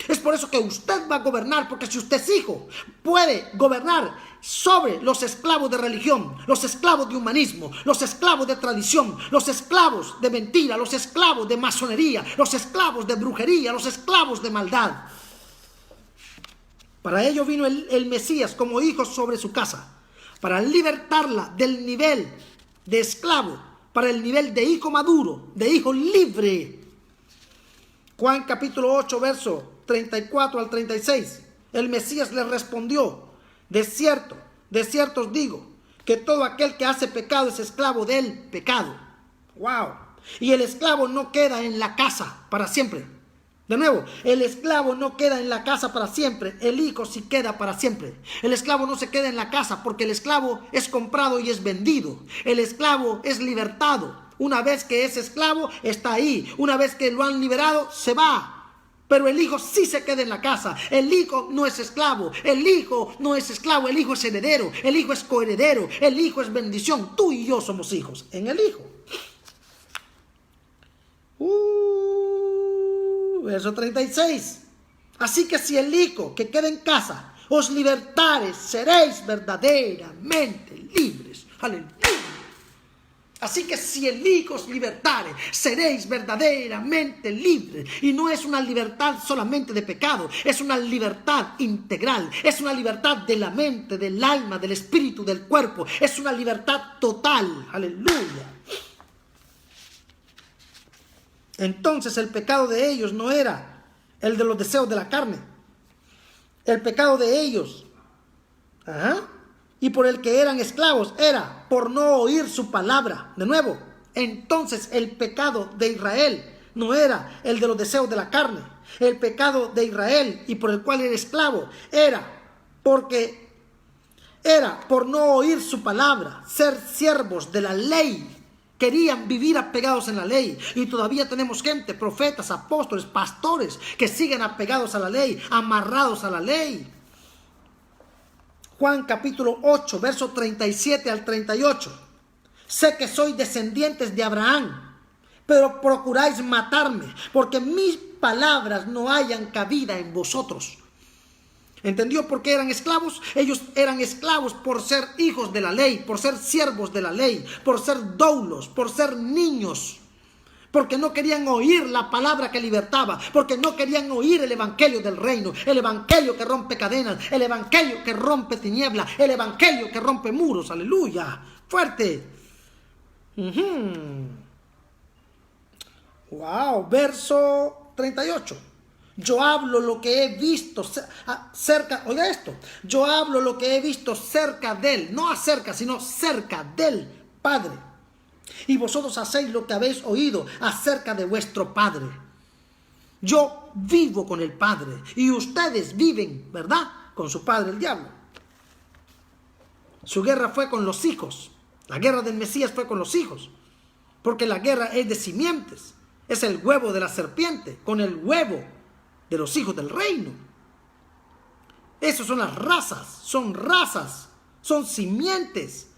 Es por eso que usted va a gobernar, porque si usted es hijo, puede gobernar sobre los esclavos de religión, los esclavos de humanismo, los esclavos de tradición, los esclavos de mentira, los esclavos de masonería, los esclavos de brujería, los esclavos de maldad. Para ello vino el Mesías como hijo sobre su casa, para libertarla del nivel de esclavo, para el nivel de hijo maduro, de hijo libre. Juan capítulo 8, verso 34 al 36. El Mesías le respondió: de cierto os digo, que todo aquel que hace pecado es esclavo del pecado. ¡Wow! Y el esclavo no queda en la casa para siempre. De nuevo, el esclavo no queda en la casa para siempre, el hijo sí queda para siempre. El esclavo no se queda en la casa porque el esclavo es comprado y es vendido. El esclavo es libertado. Una vez que es esclavo, está ahí. Una vez que lo han liberado, se va. Pero el hijo sí se queda en la casa. El hijo no es esclavo. El hijo no es esclavo. El hijo es heredero. El hijo es coheredero. El hijo es bendición. Tú y yo somos hijos en el hijo. Verso 36. Así que si el hijo que queda en casa os libertare, seréis verdaderamente libres. Aleluya. Así que si el Hijo os libertare, seréis verdaderamente libres. Y no es una libertad solamente de pecado, es una libertad integral, es una libertad de la mente, del alma, del espíritu, del cuerpo. Es una libertad total. Aleluya. Entonces el pecado de ellos no era el de los deseos de la carne. El pecado de ellos, y por el que eran esclavos, era por no oír su palabra. De nuevo, entonces el pecado de Israel no era el de los deseos de la carne. El pecado de Israel y por el cual era esclavo era por no oír su palabra, ser siervos de la ley. Querían vivir apegados en la ley. Y todavía tenemos gente, profetas, apóstoles, pastores, que siguen apegados a la ley, amarrados a la ley. Juan capítulo 8, verso 37 al 38. Sé que sois descendientes de Abraham, pero procuráis matarme, porque mis palabras no hayan cabida en vosotros. ¿Entendió por qué eran esclavos? Ellos eran esclavos por ser hijos de la ley, por ser siervos de la ley, por ser doulos, por ser niños. Porque no querían oír la palabra que libertaba, porque no querían oír el evangelio del reino, el evangelio que rompe cadenas, el evangelio que rompe tinieblas, el evangelio que rompe muros. Aleluya, fuerte. Wow, verso 38. Yo hablo lo que he visto cerca, oiga esto, yo hablo lo que he visto cerca de él, no acerca, sino cerca del Padre. Y vosotros hacéis lo que habéis oído acerca de vuestro padre. Yo vivo con el Padre y ustedes viven, ¿verdad?, con su padre, el diablo. Su guerra fue con los hijos. La guerra del Mesías fue con los hijos. Porque la guerra es de simientes. Es el huevo de la serpiente con el huevo de los hijos del reino. Esas son las razas, son simientes.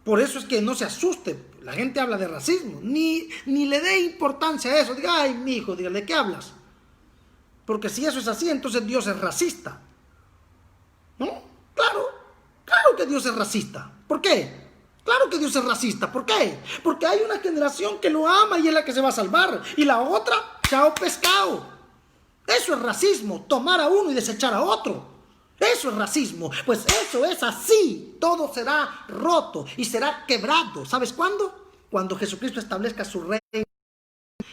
Por eso es que no se asuste. La gente habla de racismo. Ni le dé importancia a eso. Diga, ay, mi hijo, dígale, ¿de qué hablas? Porque si eso es así, entonces Dios es racista. ¿No? Claro que Dios es racista. ¿Por qué? Claro que Dios es racista. ¿Por qué? Porque hay una generación que lo ama y es la que se va a salvar. Y la otra, chao pescado. Eso es racismo. Tomar a uno y desechar a otro. Eso es racismo. Pues eso es así. Todo será roto y será quebrado. ¿Sabes cuándo? Cuando Jesucristo establezca su reino.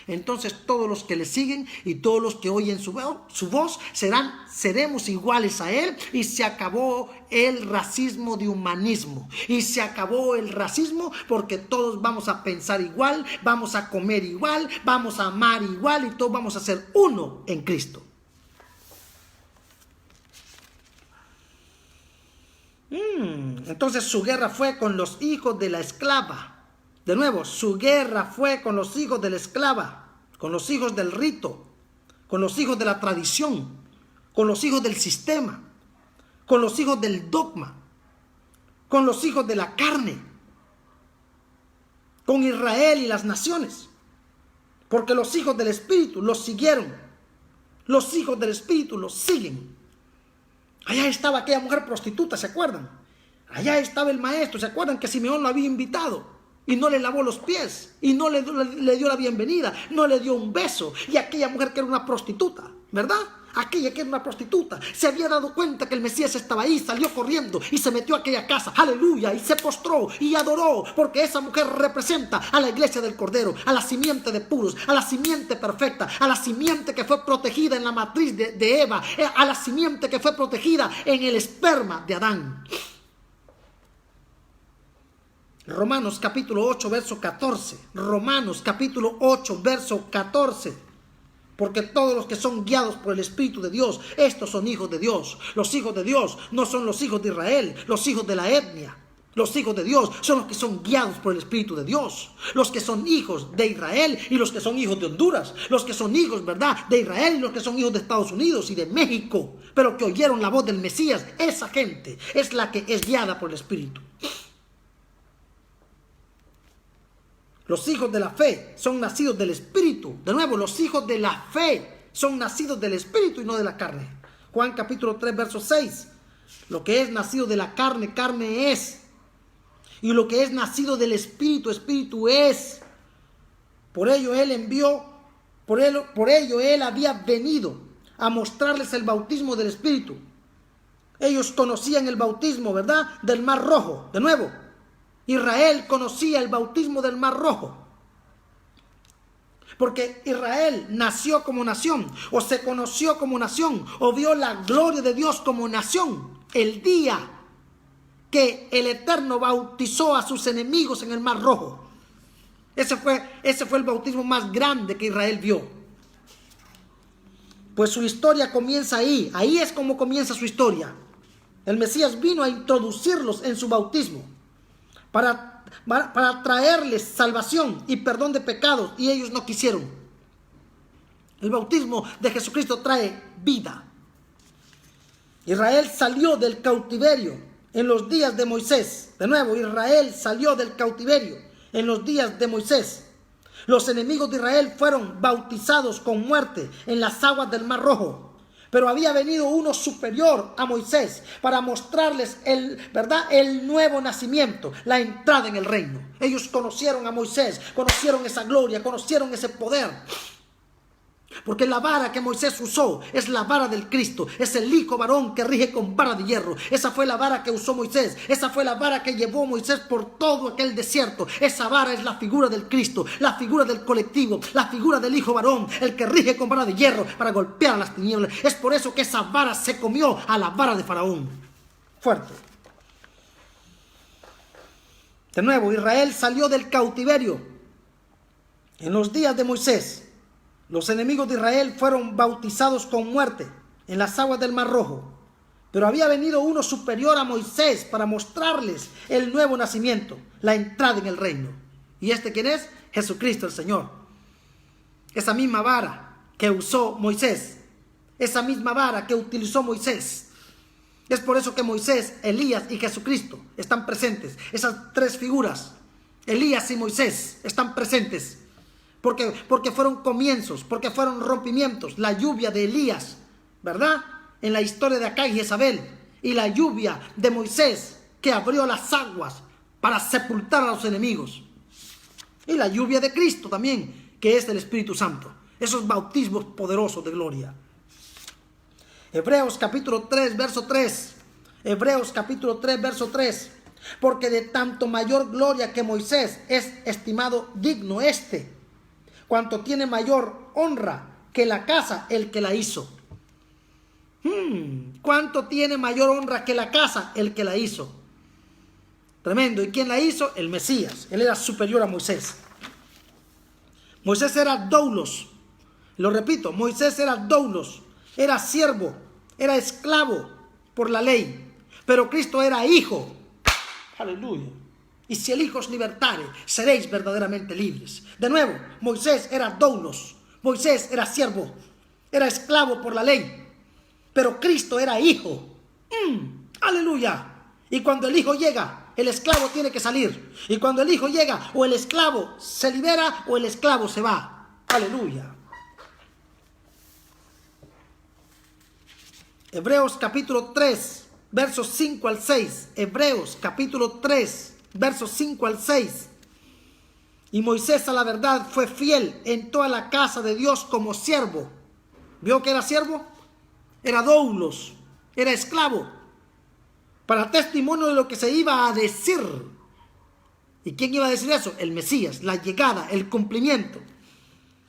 Entonces todos los que le siguen y todos los que oyen su voz seremos iguales a él. Y se acabó el racismo de humanismo. Y se acabó el racismo porque todos vamos a pensar igual, vamos a comer igual, vamos a amar igual y todos vamos a ser uno en Cristo. Entonces su guerra fue con los hijos de la esclava. De nuevo, su guerra fue con los hijos de la esclava, con los hijos del rito, con los hijos de la tradición, con los hijos del sistema, con los hijos del dogma, con los hijos de la carne, con Israel y las naciones. Porque los hijos del Espíritu los siguieron. Los hijos del Espíritu los siguen. Allá estaba aquella mujer prostituta, ¿se acuerdan? Allá estaba el maestro, ¿se acuerdan que Simeón lo había invitado? Y no le lavó los pies, y no le dio la bienvenida, no le dio un beso. Y aquella mujer que era una prostituta, ¿verdad? Aquella que era una prostituta, se había dado cuenta que el Mesías estaba ahí, salió corriendo y se metió a aquella casa, aleluya, y se postró y adoró, porque esa mujer representa a la iglesia del Cordero, a la simiente de puros, a la simiente perfecta, a la simiente que fue protegida en la matriz de Eva, a la simiente que fue protegida en el esperma de Adán. Romanos capítulo 8, verso 14. Romanos capítulo 8, verso 14. Porque todos los que son guiados por el Espíritu de Dios, estos son hijos de Dios. Los hijos de Dios no son los hijos de Israel, los hijos de la etnia. Los hijos de Dios son los que son guiados por el Espíritu de Dios. Los que son hijos de Israel y los que son hijos de Honduras. Los que son hijos, ¿verdad?, de Israel y los que son hijos de Estados Unidos y de México. Pero que oyeron la voz del Mesías. Esa gente es la que es guiada por el Espíritu. Los hijos de la fe son nacidos del Espíritu. De nuevo, los hijos de la fe son nacidos del Espíritu y no de la carne. Juan capítulo 3, verso 6. Lo que es nacido de la carne, carne es. Y lo que es nacido del Espíritu, Espíritu es. Por ello Él había venido a mostrarles el bautismo del Espíritu. Ellos conocían el bautismo, ¿verdad?, del Mar Rojo. De nuevo, Israel conocía el bautismo del Mar Rojo. Porque Israel nació como nación, o se conoció como nación, o vio la gloria de Dios como nación, el día que el Eterno bautizó a sus enemigos en el Mar Rojo. Ese fue el bautismo más grande que Israel vio. Pues su historia comienza ahí. Ahí es como comienza su historia. El Mesías vino a introducirlos en su bautismo para traerles salvación y perdón de pecados, y ellos no quisieron. El bautismo de Jesucristo trae vida. Israel salió del cautiverio en los días de Moisés. De nuevo, Israel salió del cautiverio en los días de Moisés. Los enemigos de Israel fueron bautizados con muerte en las aguas del Mar Rojo. Pero había venido uno superior a Moisés para mostrarles el nuevo nacimiento, la entrada en el reino. Ellos conocieron a Moisés, conocieron esa gloria, conocieron ese poder. Porque la vara que Moisés usó es la vara del Cristo, es el hijo varón que rige con vara de hierro. Esa fue la vara que usó Moisés, esa fue la vara que llevó Moisés por todo aquel desierto. Esa vara es la figura del Cristo, la figura del colectivo, la figura del hijo varón, el que rige con vara de hierro para golpear a las tinieblas. Es por eso que esa vara se comió a la vara de Faraón. Fuerte. De nuevo, Israel salió del cautiverio en los días de Moisés. Los enemigos de Israel fueron bautizados con muerte en las aguas del Mar Rojo. Pero había venido uno superior a Moisés para mostrarles el nuevo nacimiento, la entrada en el reino. ¿Y quién es? Jesucristo el Señor. Esa misma vara que usó Moisés, esa misma vara que utilizó Moisés. Es por eso que Moisés, Elías y Jesucristo están presentes. Esas tres figuras, Elías y Moisés, están presentes. Porque fueron comienzos, porque fueron rompimientos. La lluvia de Elías, ¿verdad?, en la historia de Acán y Jezabel, y la lluvia de Moisés que abrió las aguas para sepultar a los enemigos, y la lluvia de Cristo también, que es el Espíritu Santo. Esos bautismos poderosos de gloria. Hebreos capítulo 3, verso 3. Hebreos capítulo 3, verso 3. Porque de tanto mayor gloria que Moisés es estimado digno cuanto tiene mayor honra que la casa el que la hizo. ¿Cuánto tiene mayor honra que la casa el que la hizo? Tremendo. ¿Y quién la hizo? El Mesías. Él era superior a Moisés. Moisés era doulos. Lo repito, Moisés era doulos. Era siervo, era esclavo por la ley. Pero Cristo era hijo. Aleluya. Y si el Hijo os libertare, seréis verdaderamente libres. De nuevo, Moisés era doulos. Moisés era siervo. Era esclavo por la ley. Pero Cristo era hijo. Aleluya. Y cuando el hijo llega, el esclavo tiene que salir. Y cuando el hijo llega, o el esclavo se libera o el esclavo se va. Aleluya. Hebreos capítulo 3, versos 5 al 6. Hebreos capítulo 3. Versos 5 al 6. Y Moisés a la verdad fue fiel en toda la casa de Dios como siervo. ¿Vio que era siervo? Era doulos, era esclavo, para testimonio de lo que se iba a decir. ¿Y quién iba a decir eso? El Mesías, la llegada, el cumplimiento.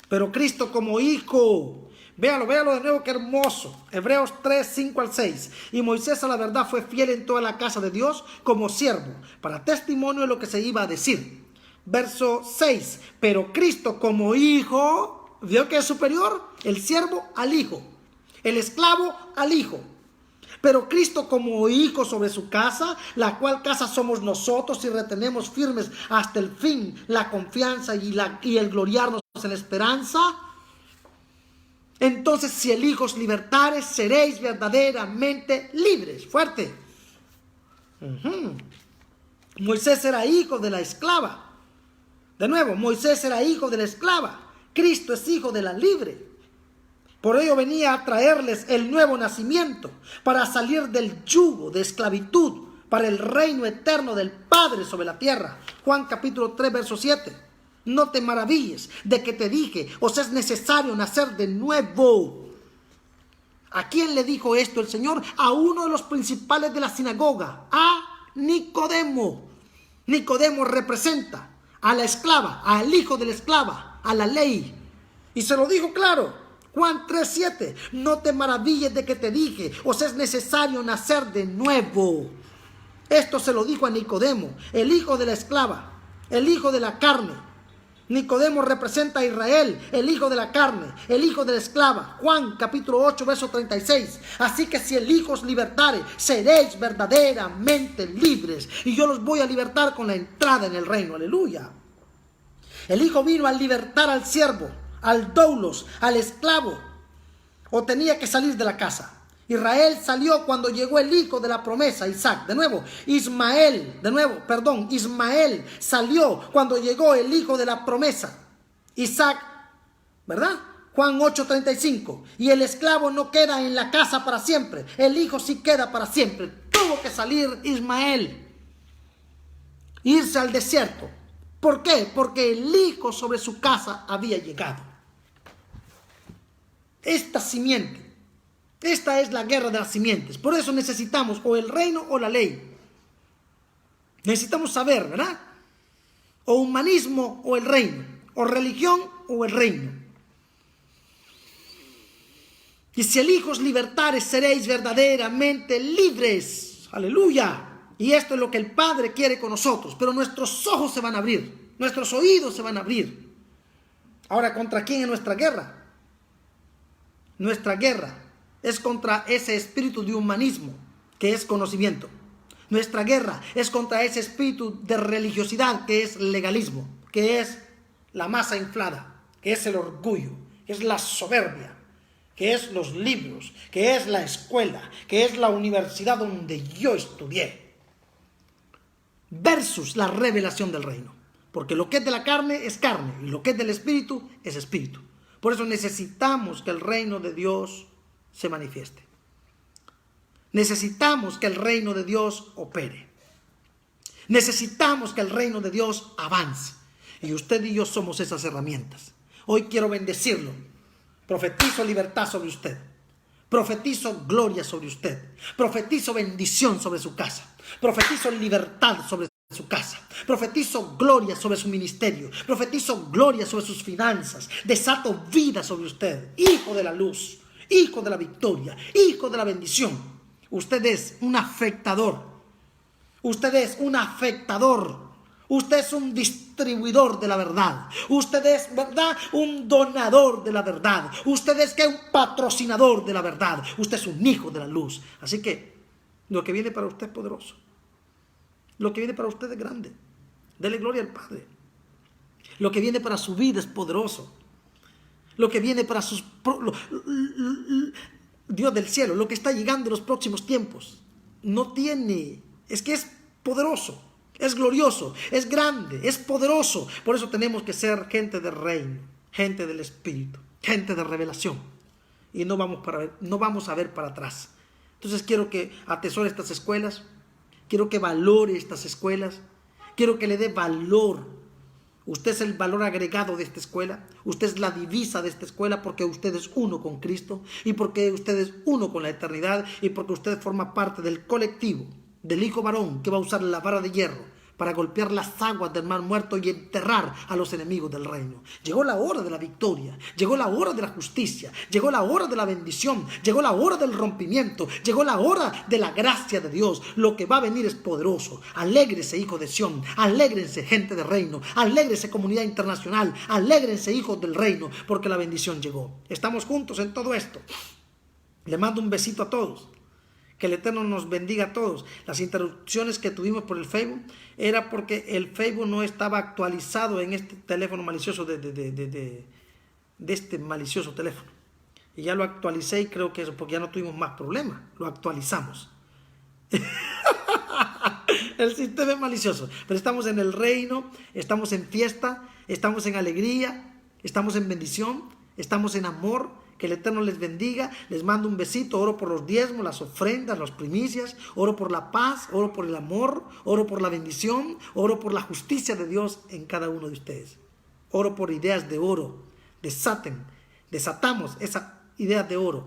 Pero Cristo como hijo. Véalo de nuevo, qué hermoso. Hebreos 3, 5 al 6. Y Moisés a la verdad fue fiel en toda la casa de Dios como siervo, para testimonio de lo que se iba a decir. Verso 6. Pero Cristo como hijo, ¿vio que es superior? El siervo al hijo, el esclavo al hijo. Pero Cristo como hijo sobre su casa, la cual casa somos nosotros si retenemos firmes hasta el fin la confianza y el gloriarnos en la esperanza. Entonces, si el Hijo os libertare, seréis verdaderamente libres. Fuerte. Moisés era hijo de la esclava. De nuevo, Moisés era hijo de la esclava. Cristo es hijo de la libre. Por ello venía a traerles el nuevo nacimiento, para salir del yugo de esclavitud, para el reino eterno del Padre. Padre sobre la tierra. Juan capítulo 3, verso 7. No te maravilles de que te dije, os es necesario nacer de nuevo. ¿A quién le dijo esto el Señor? A uno de los principales de la sinagoga, a Nicodemo. Nicodemo representa a la esclava, al hijo de la esclava, a la ley. Y se lo dijo claro. Juan 3:7. No te maravilles de que te dije, os es necesario nacer de nuevo. Esto se lo dijo a Nicodemo, el hijo de la esclava, el hijo de la carne. Nicodemo representa a Israel, el hijo de la carne, el hijo de la esclava. Juan capítulo 8, verso 36. Así que si el Hijo os libertare, seréis verdaderamente libres. Y yo los voy a libertar con la entrada en el reino. Aleluya. El Hijo vino a libertar al siervo, al doulos, al esclavo, o tenía que salir de la casa. Israel salió cuando llegó el hijo de la promesa, Isaac. Ismael salió cuando llegó el hijo de la promesa, Isaac, ¿verdad? Juan 8:35. Y el esclavo no queda en la casa para siempre, el hijo sí queda para siempre. Tuvo que salir Ismael, irse al desierto. ¿Por qué? Porque el hijo sobre su casa había llegado. Esta simiente, esta es la guerra de las simientes. Por eso necesitamos o el reino o la ley. Necesitamos saber, ¿verdad? O humanismo o el reino, o religión o el reino. Y si el Hijo os libertare, seréis verdaderamente libres. Aleluya. Y esto es lo que el Padre quiere con nosotros. Pero nuestros ojos se van a abrir, nuestros oídos se van a abrir. Ahora, ¿contra quién es nuestra guerra? Nuestra guerra es contra ese espíritu de humanismo que es conocimiento. Nuestra guerra es contra ese espíritu de religiosidad que es legalismo, que es la masa inflada, que es el orgullo, que es la soberbia, que es los libros, que es la escuela, que es la universidad donde yo estudié, versus la revelación del reino. Porque lo que es de la carne es carne y lo que es del espíritu es espíritu. Por eso necesitamos que el reino de Dios se manifieste. Necesitamos que el reino de Dios opere. Necesitamos que el reino de Dios avance. Y usted y yo somos esas herramientas. Hoy quiero bendecirlo. Profetizo libertad sobre usted. Profetizo gloria sobre usted. Profetizo bendición sobre su casa. Profetizo libertad sobre su casa. Profetizo gloria sobre su ministerio. Profetizo gloria sobre sus finanzas. Desato vida sobre usted. Hijo de la luz. Hijo de la victoria. Hijo de la bendición. Usted es un afectador. Usted es un afectador. Usted es un distribuidor de la verdad. Usted es, ¿verdad?, un donador de la verdad. Usted es un patrocinador de la verdad. Usted es un hijo de la luz. Así que lo que viene para usted es poderoso. Lo que viene para usted es grande. Dele gloria al Padre. Lo que viene para su vida es poderoso. Lo que viene para sus... Dios del cielo, lo que está llegando en los próximos tiempos, no tiene... Es que es poderoso. Es glorioso, es grande, es poderoso. Por eso tenemos que ser gente del reino, gente del Espíritu, gente de revelación. Y no vamos a ver para atrás. Entonces quiero que atesore estas escuelas. Quiero que valore estas escuelas. Quiero que le dé valor. Usted es el valor agregado de esta escuela. Usted es la divisa de esta escuela porque usted es uno con Cristo. Y porque usted es uno con la eternidad. Y porque usted forma parte del colectivo del hijo varón que va a usar la vara de hierro para golpear las aguas del mar muerto y enterrar a los enemigos del reino. Llegó la hora de la victoria, llegó la hora de la justicia, llegó la hora de la bendición, llegó la hora del rompimiento, llegó la hora de la gracia de Dios. Lo que va a venir es poderoso. Alégrese, hijo de Sión, alégrense, gente del reino, alégrese, comunidad internacional, alégrense, hijos del reino, porque la bendición llegó. Estamos juntos en todo esto. Le mando un besito a todos. Que el Eterno nos bendiga a todos. Las interrupciones que tuvimos por el Facebook era porque el Facebook no estaba actualizado en este teléfono malicioso de este malicioso teléfono. Y ya lo actualicé y creo que eso porque ya no tuvimos más problemas. Lo actualizamos. El sistema es malicioso. Pero estamos en el reino, estamos en fiesta, estamos en alegría, estamos en bendición, estamos en amor. Que el Eterno les bendiga. Les mando un besito. Oro por los diezmos, las ofrendas, las primicias. Oro por la paz, oro por el amor, oro por la bendición, oro por la justicia de Dios en cada uno de ustedes. Oro por ideas de oro. Desatamos esas ideas de oro.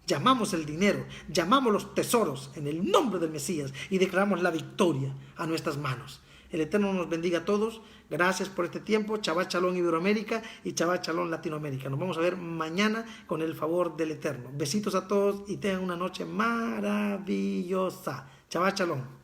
Llamamos el dinero, llamamos los tesoros en el nombre del Mesías y declaramos la victoria a nuestras manos. El Eterno nos bendiga a todos. Gracias por este tiempo. Shabbat Shalom Iberoamérica y Shabbat Shalom Latinoamérica. Nos vamos a ver mañana con el favor del Eterno. Besitos a todos y tengan una noche maravillosa. Shabbat Shalom.